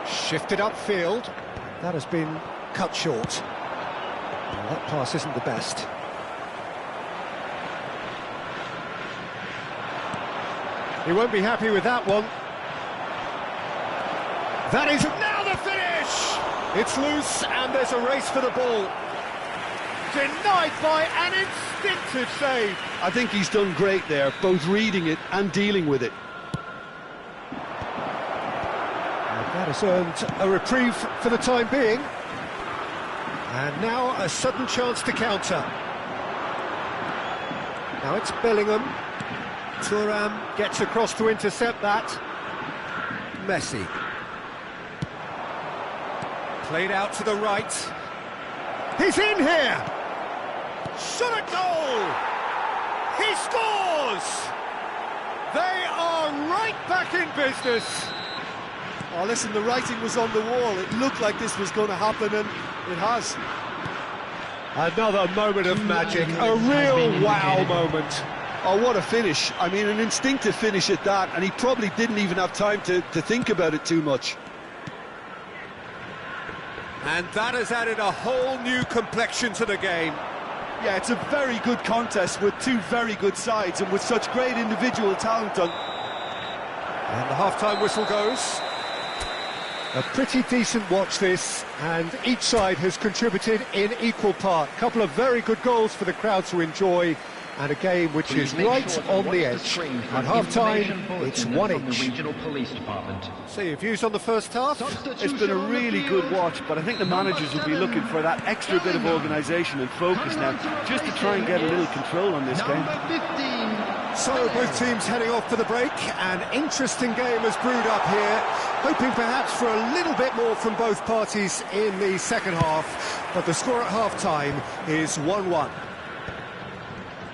Shifted upfield. That has been cut short. Well, that pass isn't the best. He won't be happy with that one. That is now the finish! It's loose and there's a race for the ball. Denied by an instinctive save. I think he's done great there, both reading it and dealing with it. And that has earned a reprieve for the time being. And now a sudden chance to counter. Now it's Bellingham. Thuram gets across to intercept that. Messi. Played out to the right. He's in here! Shot at goal! He scores! They are right back in business. Oh, listen, the writing was on the wall. It looked like this was going to happen, and it has. Another moment of magic, a real wow moment. Oh, what a finish. I mean, an instinctive finish at that, and he probably didn't even have time to think about it too much. And that has added a whole new complexion to the game. Yeah, it's a very good contest with two very good sides and with such great individual talent on. And the half-time whistle goes. A pretty decent watch this, and each side has contributed in equal part. A couple of very good goals for the crowd to enjoy, and a game which is right on the edge. At half-time, it's 1-1. So your views on the first half? It's been a really good watch, but I think the managers will be looking for that extra bit of organisation and focus now, just to try and get a little control on this game. So both teams heading off for the break. An interesting game has brewed up here, hoping perhaps for a little bit more from both parties in the second half, but the score at half-time is 1-1.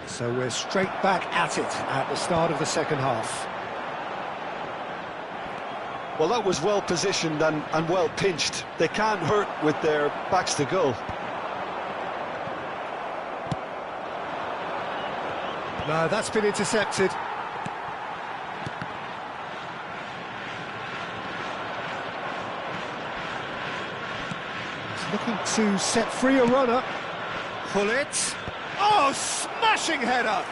So we're straight back at it at the start of the second half. Well, that was well positioned and well pinched. They can't hurt with their backs to goal. No, that's been intercepted. He's looking to set free a runner. Pull it. Oh, smashing header!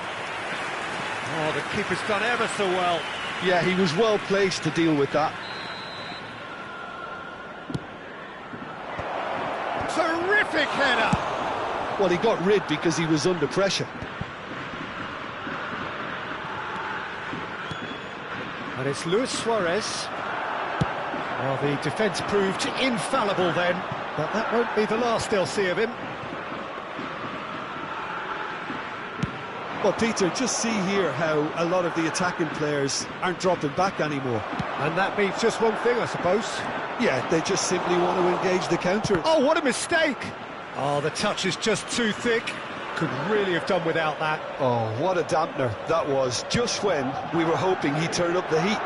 Oh, the keeper's done ever so well. Yeah, he was well placed to deal with that. Terrific header! Well, he got rid because he was under pressure. And it's Luis Suarez. Well, the defence proved infallible then, but that won't be the last they'll see of him. Well, Peter, just see here how a lot of the attacking players aren't dropping back anymore. And that means just one thing, I suppose. Yeah, they just simply want to engage the counter. Oh, what a mistake! Oh, the touch is just too thick. Could really have done without that. Oh, what a dampener that was, just when we were hoping he'd turn up the heat.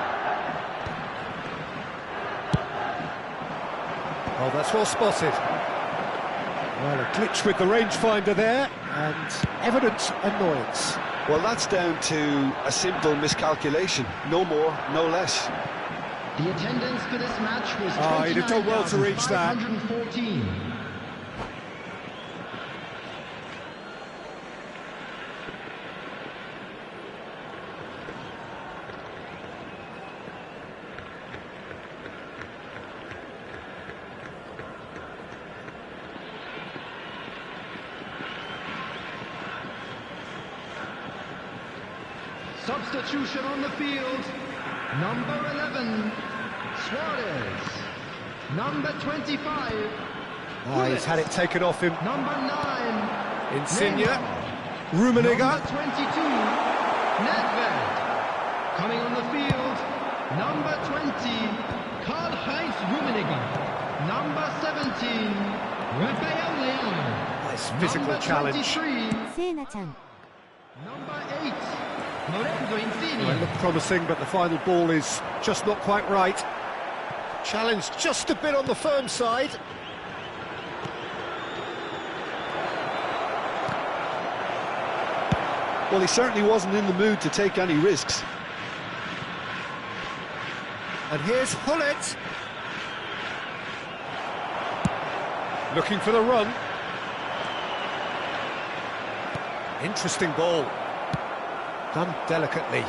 Oh, that's well spotted. Well, a glitch with the rangefinder there, and evident annoyance. Well, that's down to a simple miscalculation. No more, no less. The attendance for this match was he'd have done well to reach that. 29,514. Substitution on the field. Number 11, Suarez. Number 25, Oh, he's had it taken off him. number 9, Insigne. Neymar. Rummenigge. Number 22, Nedved. Coming on the field, number 20, Karl-Heinz Rummenigge. Number 17, Rafael Leão. Nice physical Number challenge. 23, せいなちゃん Number 8, Lorenzo Well, it Insigne. looked promising, but the final ball is just not quite right. Challenge just a bit on the firm side. Well, he certainly wasn't in the mood to take any risks. And here's Hullet. Looking for the run. Interesting ball. Done delicately.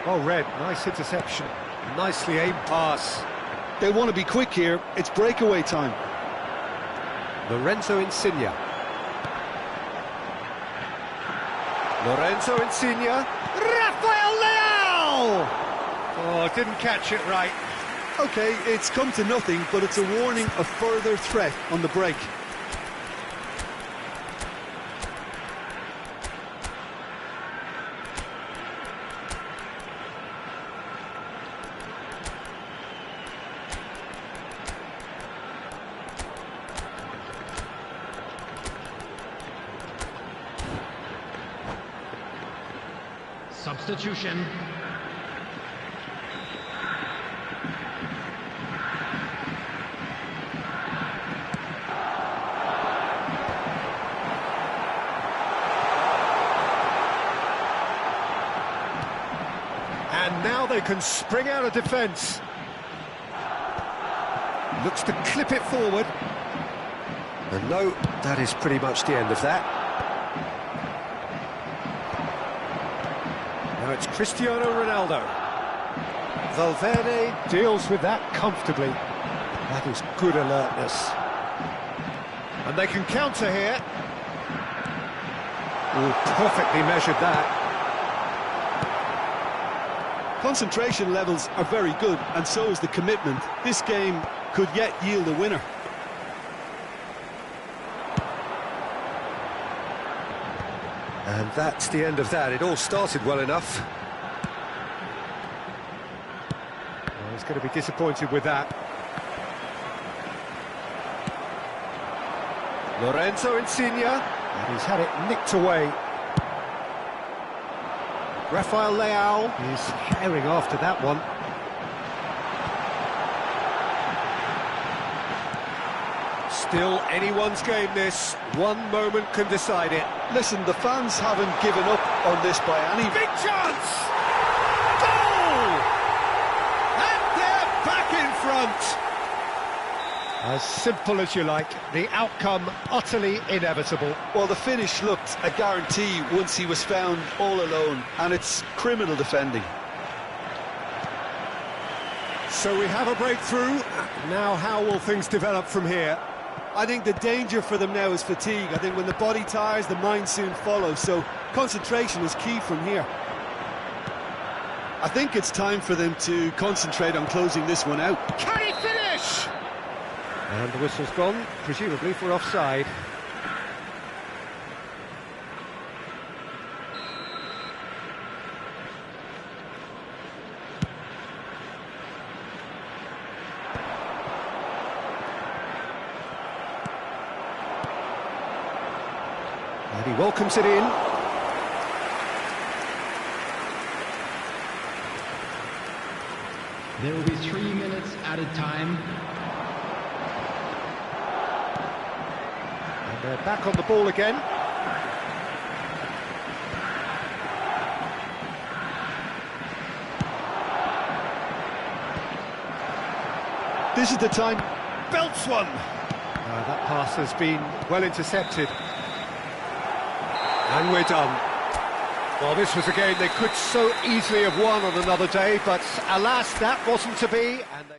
Well read, nice interception. Nicely aimed pass. They want to be quick here. It's breakaway time. Lorenzo Insigne. Lorenzo Insigne. Rafael Leao! Oh, didn't catch it right. Okay, it's come to nothing, but it's a warning of further threat on the break. Substitution. And now they can spring out of defence. Looks to clip it forward. And no, that is pretty much the end of that. Now it's Cristiano Ronaldo. Valverde deals with that comfortably. That is good alertness. And they can counter here. Oh, perfectly measured that. Concentration levels are very good, and so is the commitment. This game could yet yield a winner. And that's the end of that. It all started well enough. Well, he's going to be disappointed with that. Lorenzo Insigne, and he's had it nicked away. Rafael Leao is herring after that one. Still anyone's game this. One moment can decide it. Listen, the fans haven't given up on this by any... Big chance! Goal! And they're back in front! As simple as you like, the outcome utterly inevitable. Well, the finish looked a guarantee once he was found all alone, and it's criminal defending. So we have a breakthrough. Now how will things develop from here? I think the danger for them now is fatigue. I think when the body tires, the mind soon follows, so concentration is key from here. I think it's time for them to concentrate on closing this one out. Can he finish? And the whistle's gone, presumably for offside. And he welcomes it in. There will be 3 minutes added time. And they're back on the ball again. This is the time. Belts one. That pass has been well intercepted. And we're done. Well, this was a game they could so easily have won on another day, but alas, that wasn't to be. And they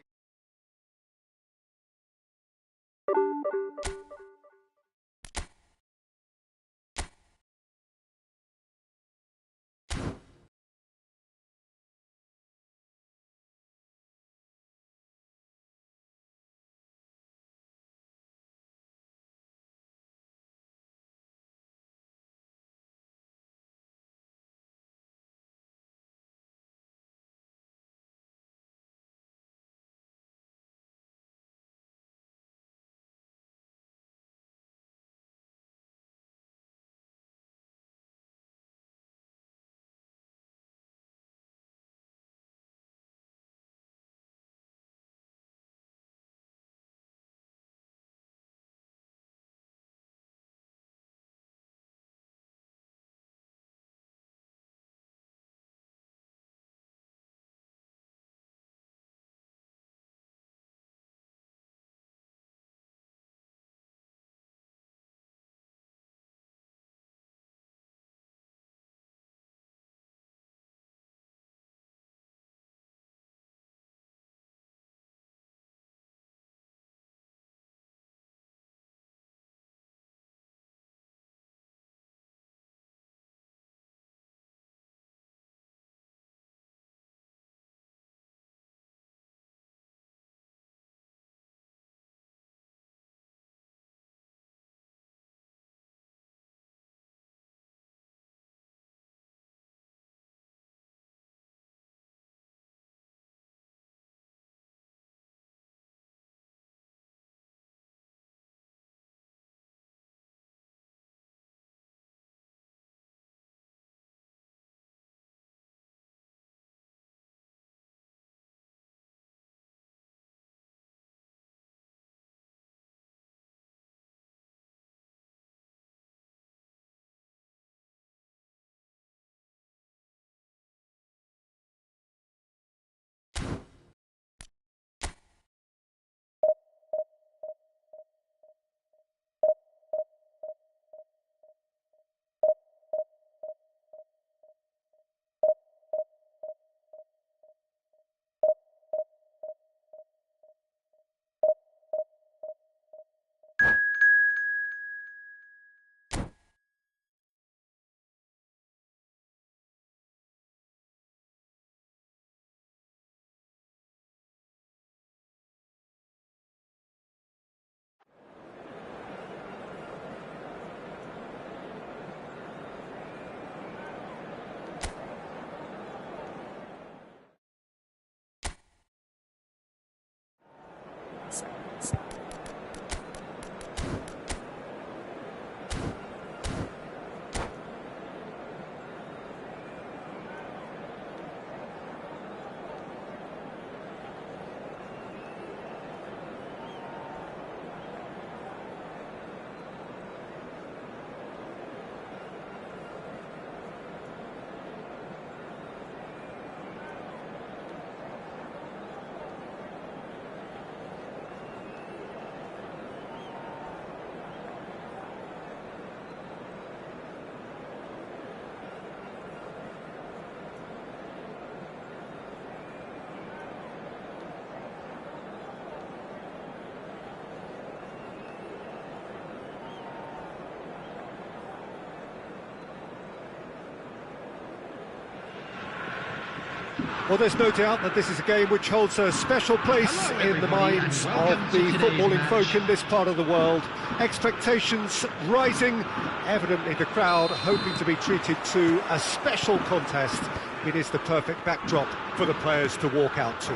Well, there's no doubt that this is a game which holds a special place in the minds of the footballing folk in this part of the world. Expectations rising, evidently the crowd hoping to be treated to a special contest. It is the perfect backdrop for the players to walk out to.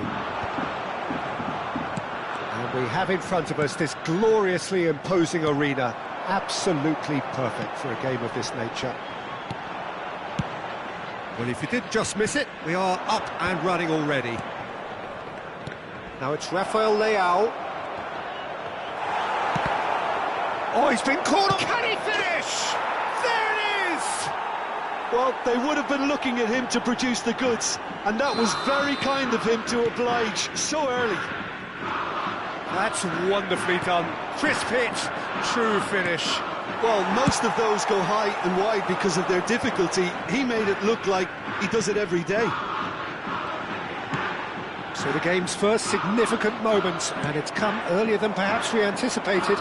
And we have in front of us this gloriously imposing arena, absolutely perfect for a game of this nature. Well, if you did just miss it, we are up and running already. Now it's Rafael Leao. Oh, he's been caught on. Can he finish? There it is! Well, they would have been looking at him to produce the goods, and that was very kind of him to oblige so early. That's wonderfully done. Crisp hit, true finish. Well, most of those go high and wide because of their difficulty. He made it look like he does it every day. So the game's first significant moment, and it's come earlier than perhaps we anticipated.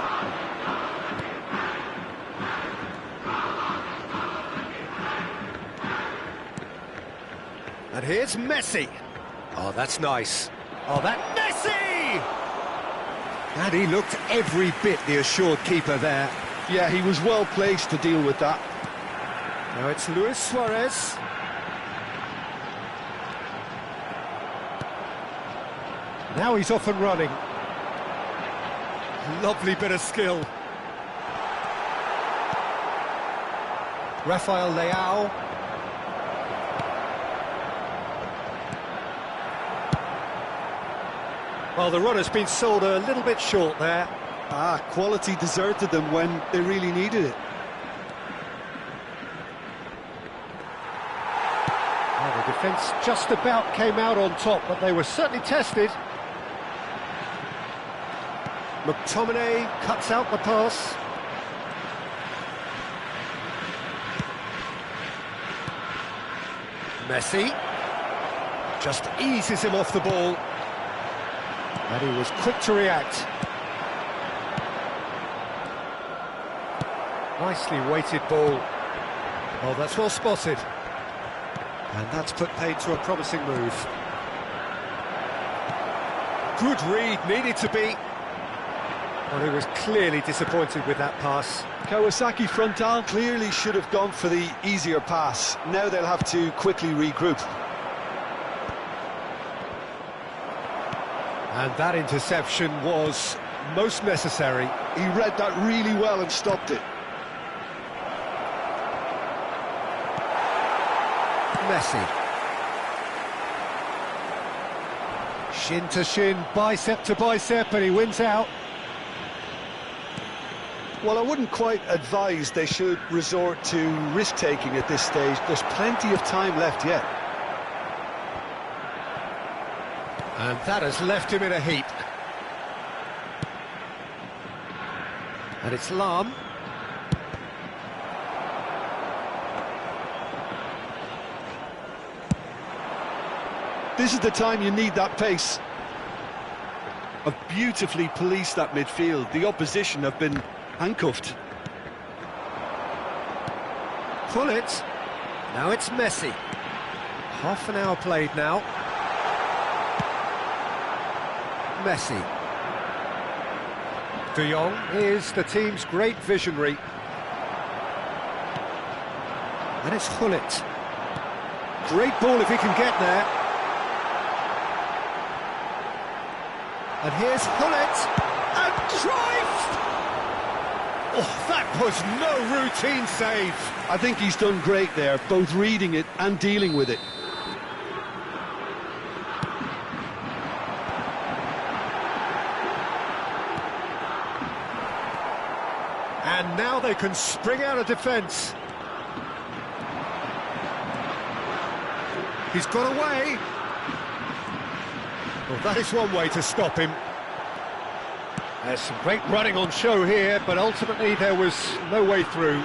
And here's Messi. Oh, that's nice. Oh, that Messi! And he looked every bit the assured keeper there. Yeah, he was well placed to deal with that. Now it's Luis Suarez. Now he's off and running. Lovely bit of skill. Rafael Leao. Well, the runner's been sold a little bit short there. Quality deserted them when they really needed it. Well, the defence just about came out on top, but they were certainly tested. McTominay cuts out the pass. Messi Just eases him off the ball. And he was quick to react. Nicely weighted ball. Oh, that's well spotted. And that's put paid to a promising move. Good read, needed to be. Well, he was clearly disappointed with that pass. Kawasaki Frontal clearly should have gone for the easier pass. Now they'll have to quickly regroup. And that interception was most necessary. He read that really well and stopped it. Messi. Shin to shin, bicep to bicep, and he wins out. Well, I wouldn't quite advise they should resort to risk-taking at this stage. There's plenty of time left yet. And that has left him in a heap. And it's Lam. This is the time you need that pace. Have beautifully policed that midfield. The opposition have been handcuffed. Pull it. Now it's Messi. Half an hour played now. Messi. De Jong is the team's great visionary. And it's Gullit. Great ball if he can get there. And here's Gullit. And Cruyff! Oh, that was no routine save. I think he's done great there, both reading it and dealing with it. And now they can spring out of defence. He's got away. Well, that is one way to stop him. There's some great running on show here, but ultimately there was no way through.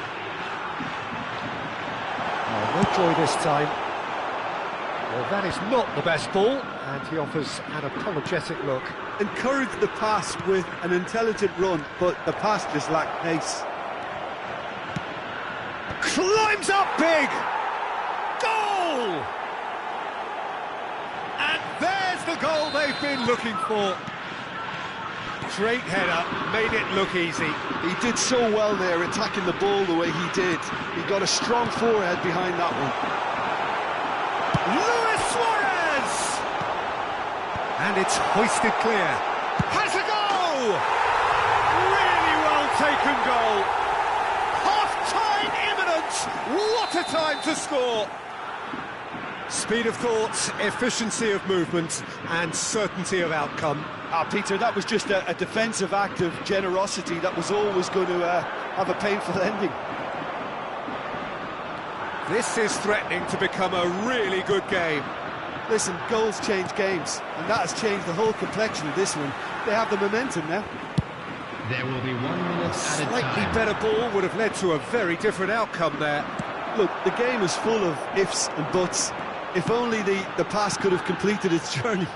Oh, no joy this time. Well, that is not the best ball, and he offers an apologetic look. Encouraged the pass with an intelligent run, but the pass just lacked pace. Climbs up big! Goal! goal they've been looking for. Great header, made it look easy. He did so well there, attacking the ball the way he did. He got a strong forehead behind that one. Luis Suarez! And it's hoisted clear. Has a goal! Really well taken goal. Half-time imminent. What a time to score! Speed of thought, efficiency of movement, and certainty of outcome. Peter, that was just a defensive act of generosity that was always going to have a painful ending. This is threatening to become a really good game. Listen, goals change games, and that has changed the whole complexion of this one. They have the momentum now. There will be 1 minute at a Slightly time. better ball would have led to a very different outcome there. Look, the game is full of ifs and buts. If only the pass could have completed its journey.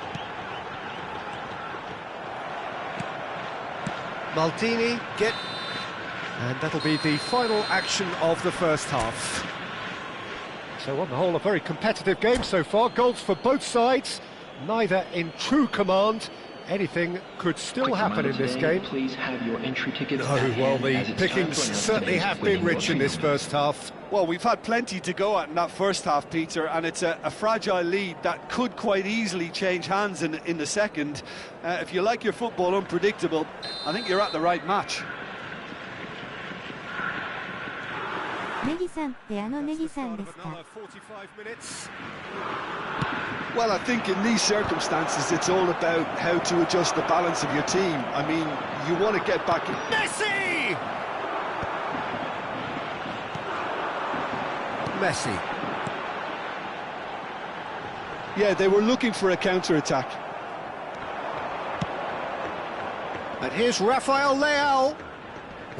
Maldini, and that'll be the final action of the first half. So on the whole, a very competitive game so far. Goals for both sides, neither in true command. Anything could still happen in this game. Please have your entry tickets. Oh, well, the as it's time pickings to announce certainly today's have been winning rich in lottery this first half. Well, we've had plenty to go at in that first half, Peter, and it's a fragile lead that could quite easily change hands in the second. If you like your football unpredictable, I think you're at the right match. ネギさんってあのネギさんですか？ Another 45 minutes. Well, I think in these circumstances, it's all about how to adjust the balance of your team. I mean, you want to get back in. Messi! Messi. Yeah, they were looking for a counter-attack. And here's Rafael Leao.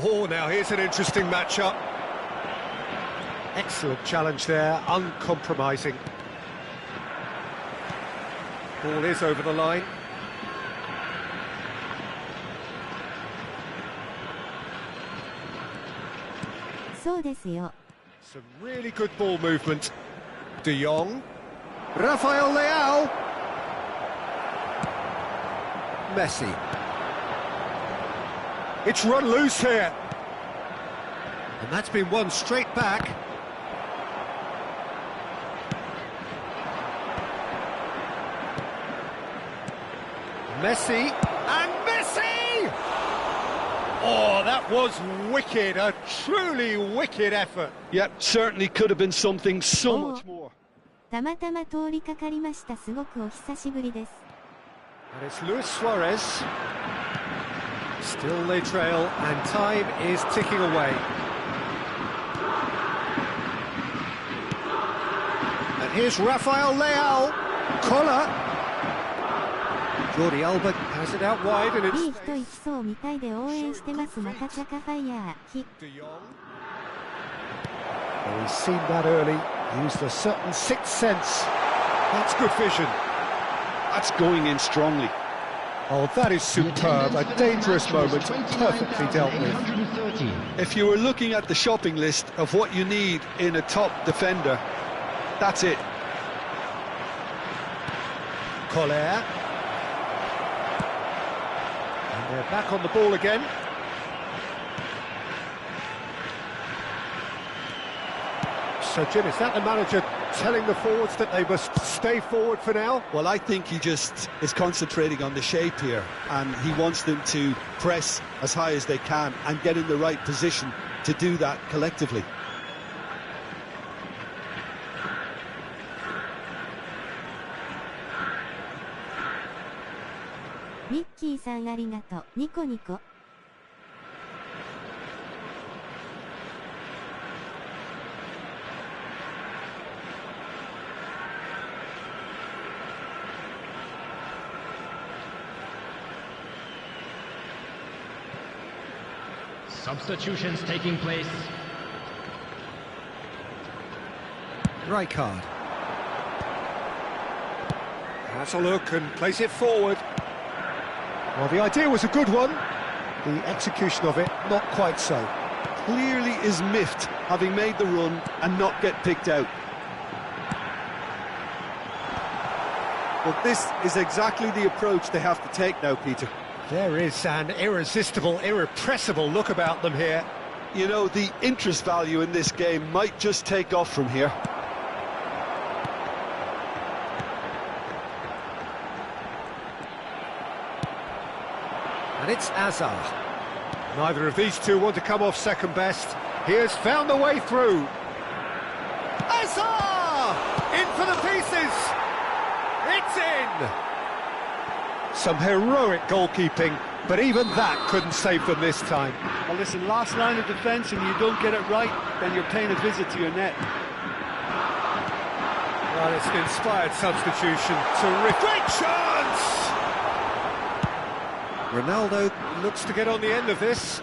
Oh, now here's an interesting matchup. Excellent challenge there, uncompromising. Ball is over the line.そうですよ。 Some really good ball movement. De Jong. Rafael Leao. Messi. It's run loose here. And that's been won straight back. Messi. And Messi! Oh, that was wicked, a truly wicked effort. Yep, certainly could have been something so Oh. much more. たまたま通りかかりました。すごくお久しぶりです。 And it's Luis Suarez. Still they trail, and time is ticking away. And here's Rafael Leao. Collar. Jordi Alba has it out wide, and い it's い人行きそうみたいで応援してます。またチャカファイヤー。ひ De Jong. Well, he's seen that early, used a certain sixth sense. That's good vision. That's going in strongly. Oh, that is superb, a dangerous moment, perfectly dealt with. 830. If you were looking at the shopping list of what you need in a top defender, that's it. Collier. And they're back on the ball again. So, Jim, is that the manager telling the forwards that they must stay forward for now? Well, I think he just is concentrating on the shape here, and he wants them to press as high as they can and get in the right position to do that collectively. ミッキーさんありがとう。ニコニコ。 Substitutions taking place. Rijkaard. Has a look and plays it forward. Well, the idea was a good one. The execution of it, not quite so. Clearly is miffed having made the run and not get picked out. Well, this is exactly the approach they have to take now, Peter. There is an irresistible, irrepressible look about them here. You know, the interest value in this game might just take off from here. And it's Azar. Neither of these two want to come off second best. He has found the way through. Azar! In for the pieces! It's in! Some heroic goalkeeping, but even that couldn't save them this time. Well, listen, last line of defence, and you don't get it right, then you're paying a visit to your net. Well, it's an inspired substitution. Terrific chance! Ronaldo looks to get on the end of this.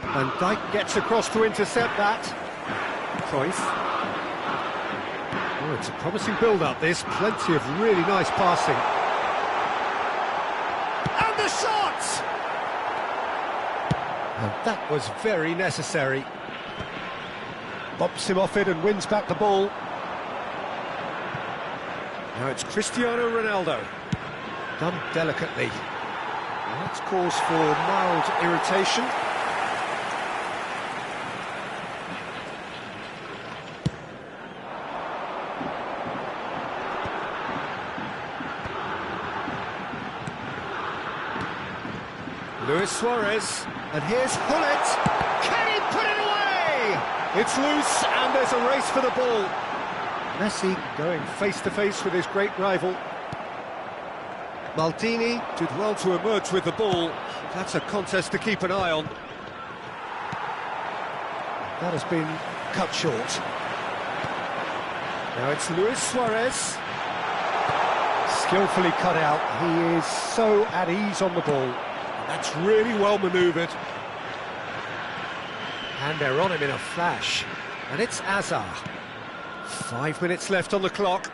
Van Dijk gets across to intercept that. Cruyff. Oh, it's a promising build-up, this. Plenty of really nice passing. And the shot! And that was very necessary. Bops him off it and wins back the ball. Now it's Cristiano Ronaldo. Done delicately. And that's cause for mild irritation. Luis Suarez, and here's Hullet. Can he put it away? It's loose, and there's a race for the ball. Messi going face-to-face with his great rival. Maldini did well to emerge with the ball. That's a contest to keep an eye on. That has been cut short. Now it's Luis Suarez. Skillfully cut out. He is so at ease on the ball. That's really well manoeuvred. And they're on him in a flash. And it's Azar. 5 minutes left on the clock.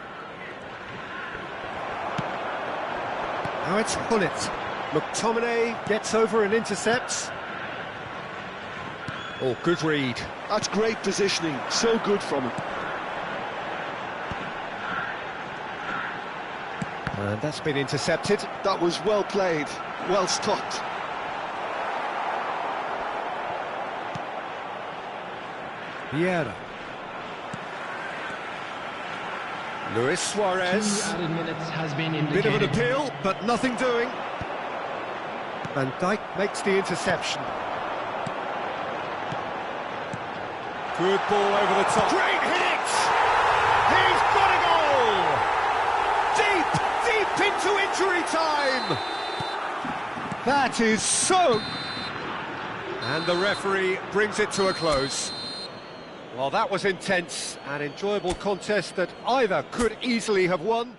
Now it's Hullet. McTominay gets over and intercepts. Oh, good read. That's great positioning, so good from him. And that's been intercepted. That was well played, well stopped. Vieira. Luis Suarez. 2 added minutes has been indicated. Bit of an appeal, but nothing doing. Van Dijk makes the interception. Good ball over the top. Great hit! He's got a goal! Deep into injury time! That is so... And the referee brings it to a close. Well, that was intense, an enjoyable contest that either could easily have won.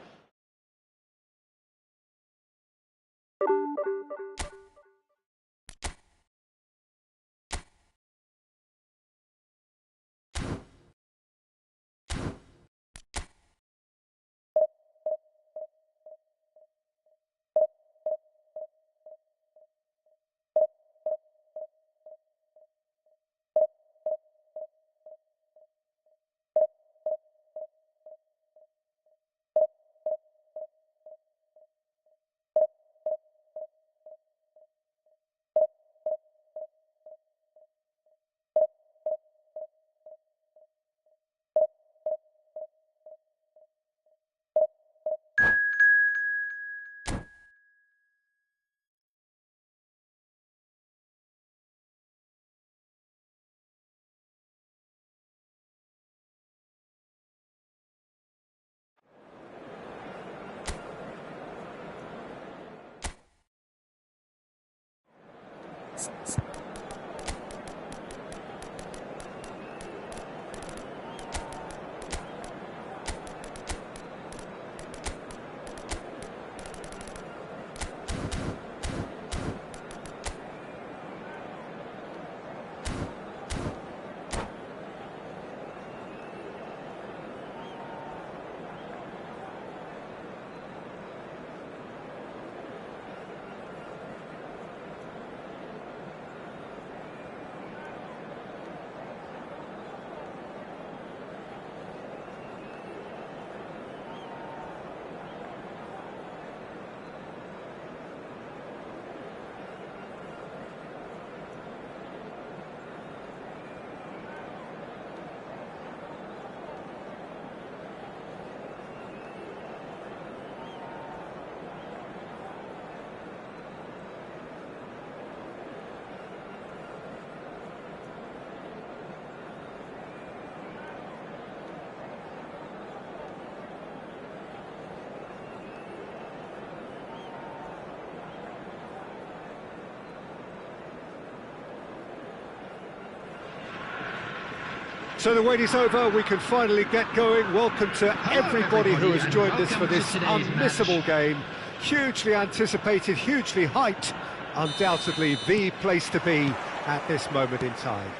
So the wait is over, we can finally get going. Welcome to everybody who has joined us for this unmissable game. Hugely anticipated, hugely hyped. Undoubtedly the place to be at this moment in time.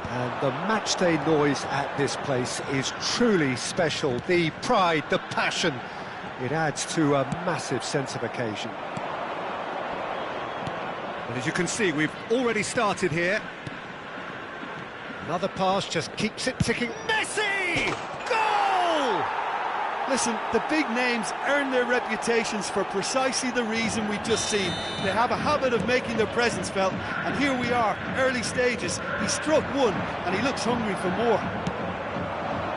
And the matchday noise at this place is truly special. The pride, the passion, it adds to a massive sense of occasion. And as you can see, we've already started here. Another pass just keeps it ticking. Messi! Goal! Listen, the big names earn their reputations for precisely the reason we've just seen. They have a habit of making their presence felt, and here we are, early stages. He struck one, and he looks hungry for more.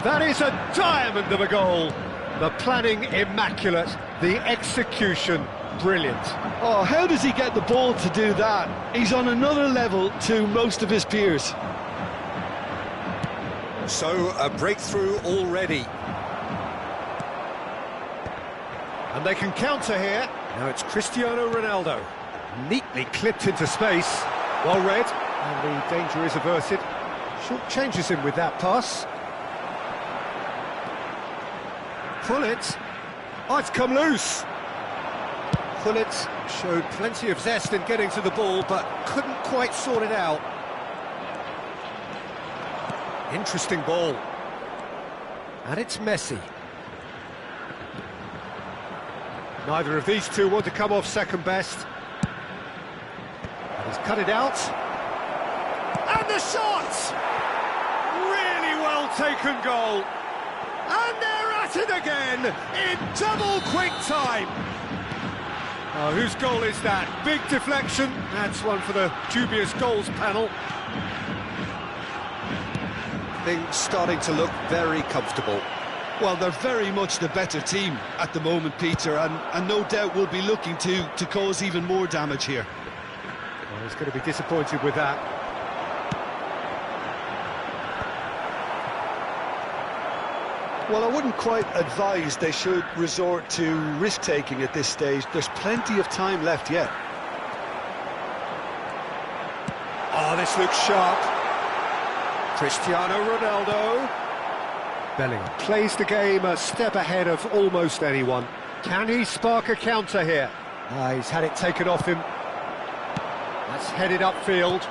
That is a diamond of a goal. The planning immaculate, the execution brilliant. Oh, how does he get the ball to do that? He's on another level to most of his peers. So, a breakthrough already. And they can counter here. Now it's Cristiano Ronaldo. Neatly clipped into space. Well read. And the danger is averted. Short changes him with that pass. Pullet. Oh, it's come loose. Pullet showed plenty of zest in getting to the ball, but couldn't quite sort it out. Interesting ball. And it's Messi. Neither of these two want to come off second best. And he's cut it out. And the shot! Really well taken goal. And they're at it again in double quick time. Oh, whose goal is that? Big deflection. That's one for the dubious goals panel. Things starting to look very comfortable. Well, they're very much the better team at the moment, Peter, and no doubt will be looking to cause even more damage here. Well, he's going to be disappointed with that. Well, I wouldn't quite advise they should resort to risk-taking at this stage. There's plenty of time left yet. Oh, this looks sharp. Cristiano Ronaldo. Bellingham plays the game a step ahead of almost anyone. Can he spark a counter here? He's had it taken off him. That's headed upfield.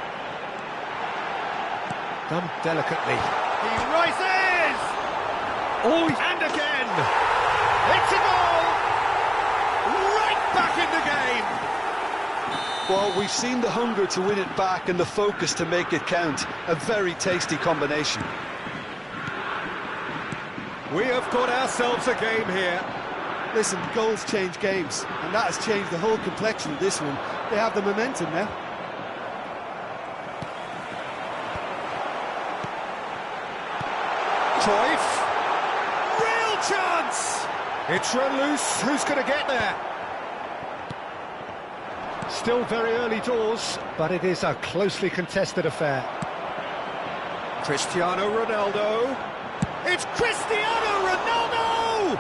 Done delicately. He rises! Oh, and again! It's a goal! Right back in the game! Well, we've seen the hunger to win it back and the focus to make it count. A very tasty combination. We have got ourselves a game here. Listen, goals change games, and that has changed the whole complexion of this one. They have the momentum now. Cruyff. Real chance! It's run loose. Who's going to get there? Still very early doors, but it is a closely contested affair. Cristiano Ronaldo. It's Cristiano Ronaldo!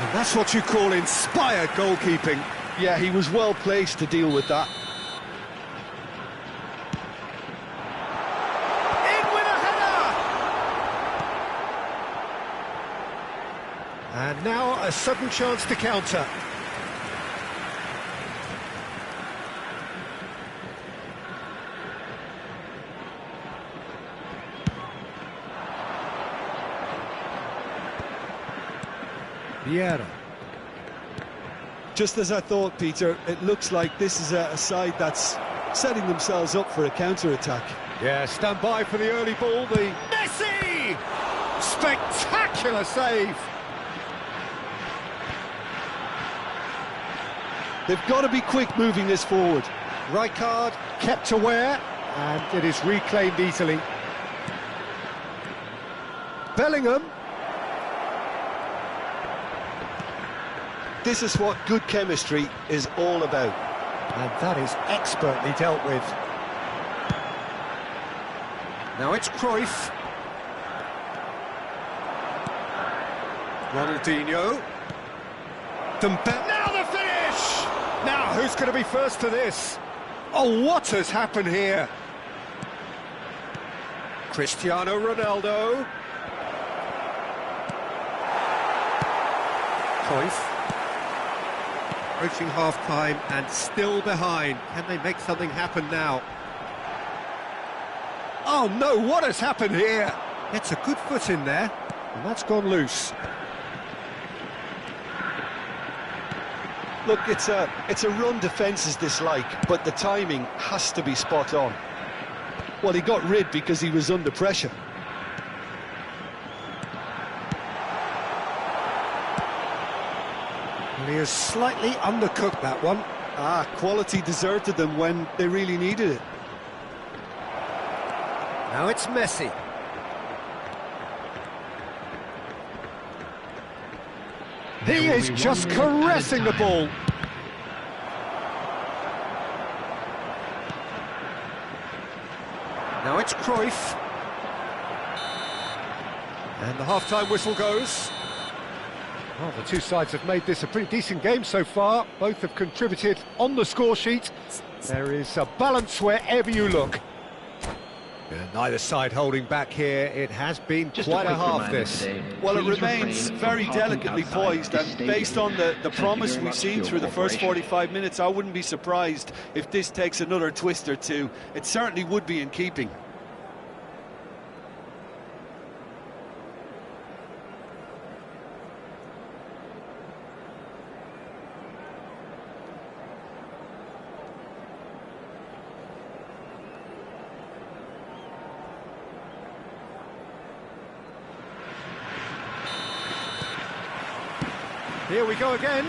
And that's what you call inspired goalkeeping. Yeah, he was well placed to deal with that. In with a header! And now a sudden chance to counter. Vieira. Just as I thought, Peter, it looks like this is a side that's setting themselves up for a counter-attack. Yeah, stand by for the early ball, the Messi! Spectacular save! They've got to be quick moving this forward. Rijkaard kept aware, and it is reclaimed easily. Bellingham. This is what good chemistry is all about. And that is expertly dealt with. Now it's Cruyff. Ronaldinho. Now the finish! Now who's going to be first to this? Oh, what has happened here? Cristiano Ronaldo. Cruyff. Approaching half-time and still behind. Can they make something happen now? Oh no, what has happened here? It's a good foot in there, and that's gone loose. Look, it's a run defence's dislike, but the timing has to be spot on. Well, he got rid because he was under pressure. Well, he has slightly undercooked that one. Quality deserted them when they really needed it. Now it's Messi. He is just caressing the ball. Now it's Cruyff. And the half-time whistle goes. Well, the two sides have made this a pretty decent game so far. Both have contributed on the score sheet. There is a balance wherever you look. And neither side holding back here. It has been quite a half, this. Well, it remains very delicately poised, and based on the promise we've seen through the first 45 minutes, I wouldn't be surprised if this takes another twist or two. It certainly would be in keeping. Here we go again.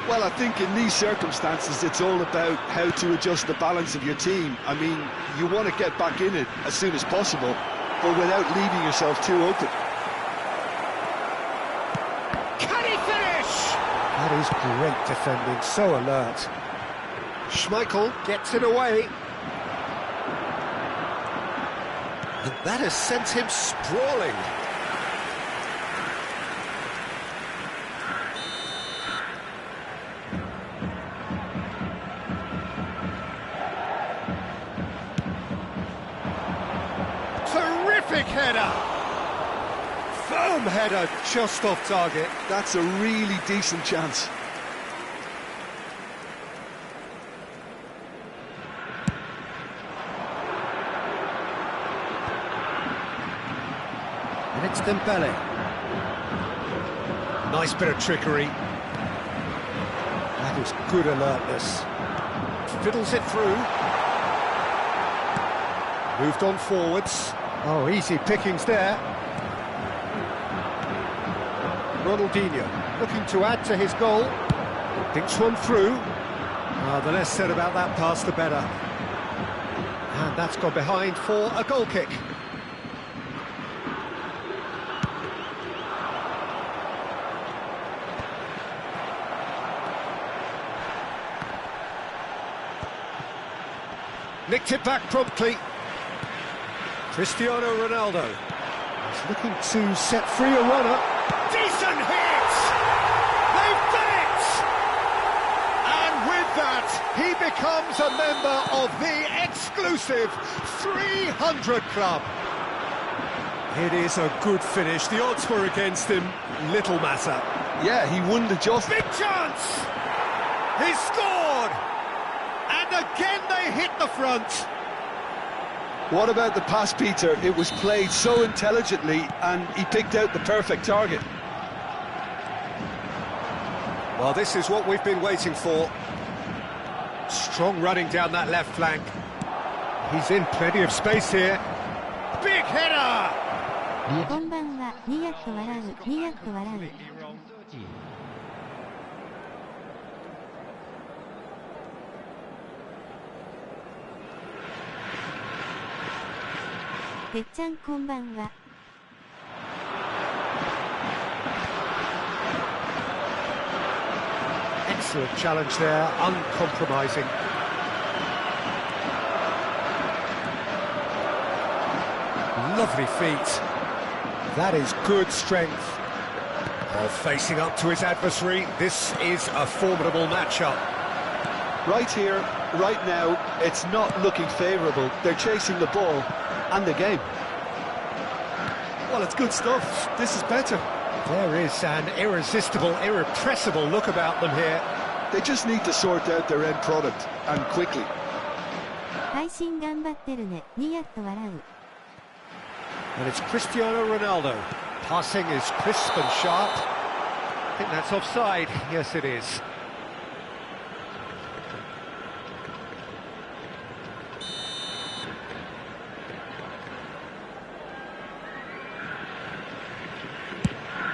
Well, I think in these circumstances, it's all about how to adjust the balance of your team. I mean, you want to get back in it as soon as possible, but without leaving yourself too open. Can he finish? That is great defending, so alert. Schmeichel gets it away. And that has sent him sprawling. Terrific header! Firm header, just off target. That's a really decent chance. And it's Dembele. Nice bit of trickery. That is good alertness. Fiddles it through. Moved on forwards. Oh, easy pickings there. Ronaldinho looking to add to his goal. Thinks one through. The less said about that pass, the better. And that's gone behind for a goal kick. Nicked it back promptly. Cristiano Ronaldo is looking to set free a runner. Decent hit! They've done it! And with that, he becomes a member of the exclusive 300 Club. It is a good finish. The odds were against him. Little matter. Yeah, he won the job. Big chance! He scored! And again they hit the front. What about the pass, Peter? It was played so intelligently and he picked out the perfect target. Well, this is what we've been waiting for. Strong running down that left flank. He's in plenty of space here. Big header! こんばんは、ニヤッと笑う、ニヤッと笑う。てっちゃんこんばんは。Excellent challenge there, uncompromising. Lovely feet. That is good strength. While facing up to his adversary, this is a formidable matchup. Right here, right now, it's not looking favourable. They're chasing the ball, and the game. Well, it's good stuff. This is better. There is an irresistible, irrepressible look about them here. They just need to sort out their end product, and quickly. 配信頑張ってるね。ニヤッと笑う。And it's Cristiano Ronaldo. Passing is crisp and sharp. I think that's offside. Yes, it is.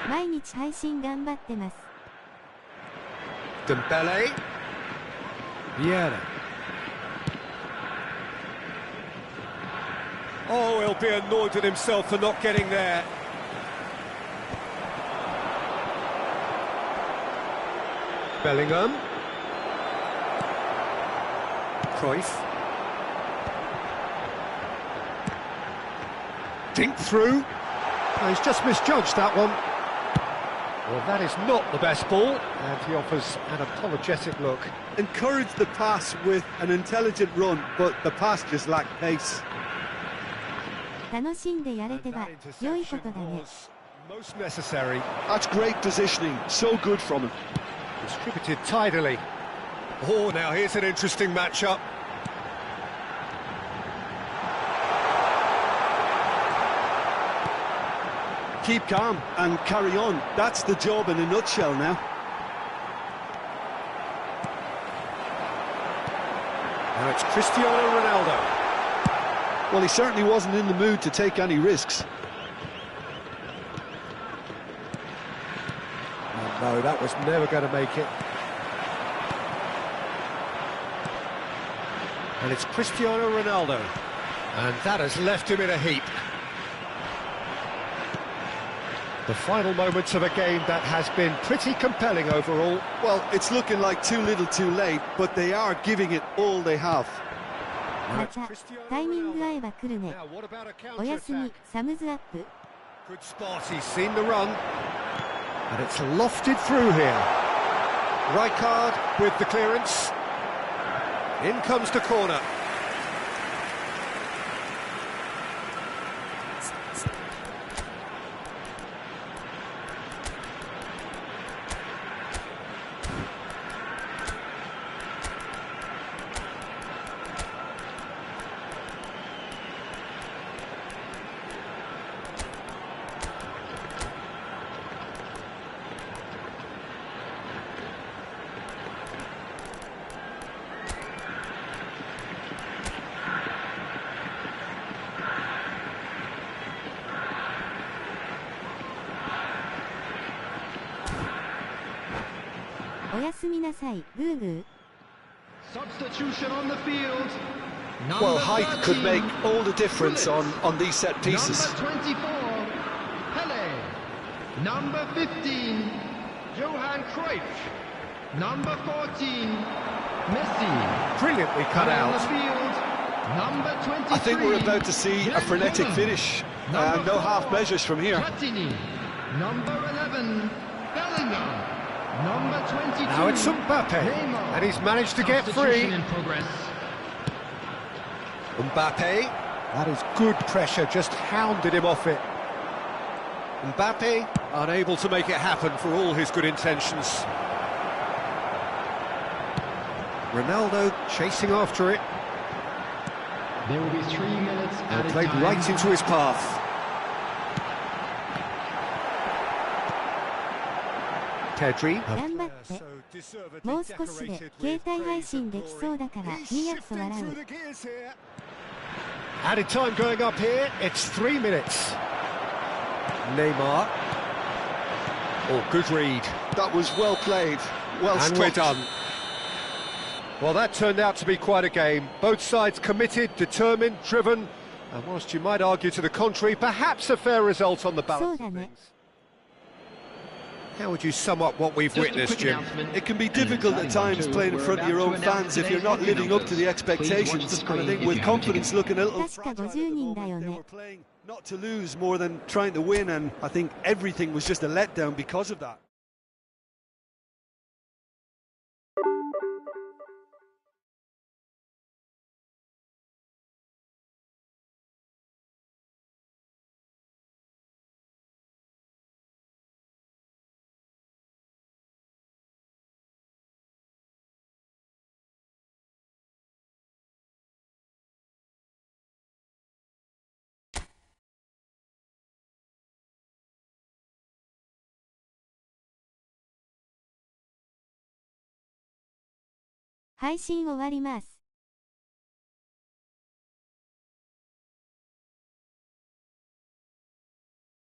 Dembele. 毎日配信頑張ってます。Dembele. Vieira. Oh, he'll be annoyed at himself for not getting there. Bellingham. Cruyff. Dink through. Oh, he's just misjudged that one. Well, that is not the best ball, and he offers an apologetic look. Encourage the pass with an intelligent run, but the pass just lacked pace. 楽しんでやれては良いことだね。Most necessary. That's great positioning, so good from him. Distributed tidily. Oh, now here's an interesting matchup. Keep calm and carry on. That's the job in a nutshell now. Now it's Cristiano Ronaldo. Well, he certainly wasn't in the mood to take any risks. Oh, no, that was never going to make it. And it's Cristiano Ronaldo. And that has left him in a heap. The final moments of a game that has been pretty compelling overall. Well, it's looking like too little too late, but they are giving it all they have. またタイミング合えば来るね。おやすみ、サムズアップ。Good spot, he's seen the run. And it's lofted through here. Rijkaard with the clearance. In comes the corner.おやすみなさい、グーグー。Substitution on the field. Well, height could make all the difference on these set pieces. Number 24, Pele. Number 15, Johan Cruyff. Number 14, Messi. Brilliantly cut On out. the field, number 23. I think we're about to see a frenetic finish. No half measures from here. Platini. Number 11, Bellingham. Number 22. Now it's Mbappe, Neymar. and he's managed to get free. Substitution in progress. Mbappe, that is good pressure, just hounded him off it. Mbappe, unable to make it happen for all his good intentions. Ronaldo chasing after it, There will be 3 minutes and added played time. right into his path. Pedri. 頑張って。もう少しで携帯配信できそうだからニヤッと笑う。Added time going up here, it's 3 minutes. Neymar. Oh, good read. That was well played, well And we're struck. done. Well, that turned out to be quite a game. Both sides committed, determined, driven, and whilst you might argue to the contrary, perhaps a fair result on the balance of things. How would you sum up what we've witnessed, Jim? It can be difficult at times playing in front of your own fans if you're not living up to the expectations. And I think with confidence looking a little... 確か50人だよ They ね were。playing not to lose more than trying to win, and I think everything was just a letdown because of that. 配信終わります。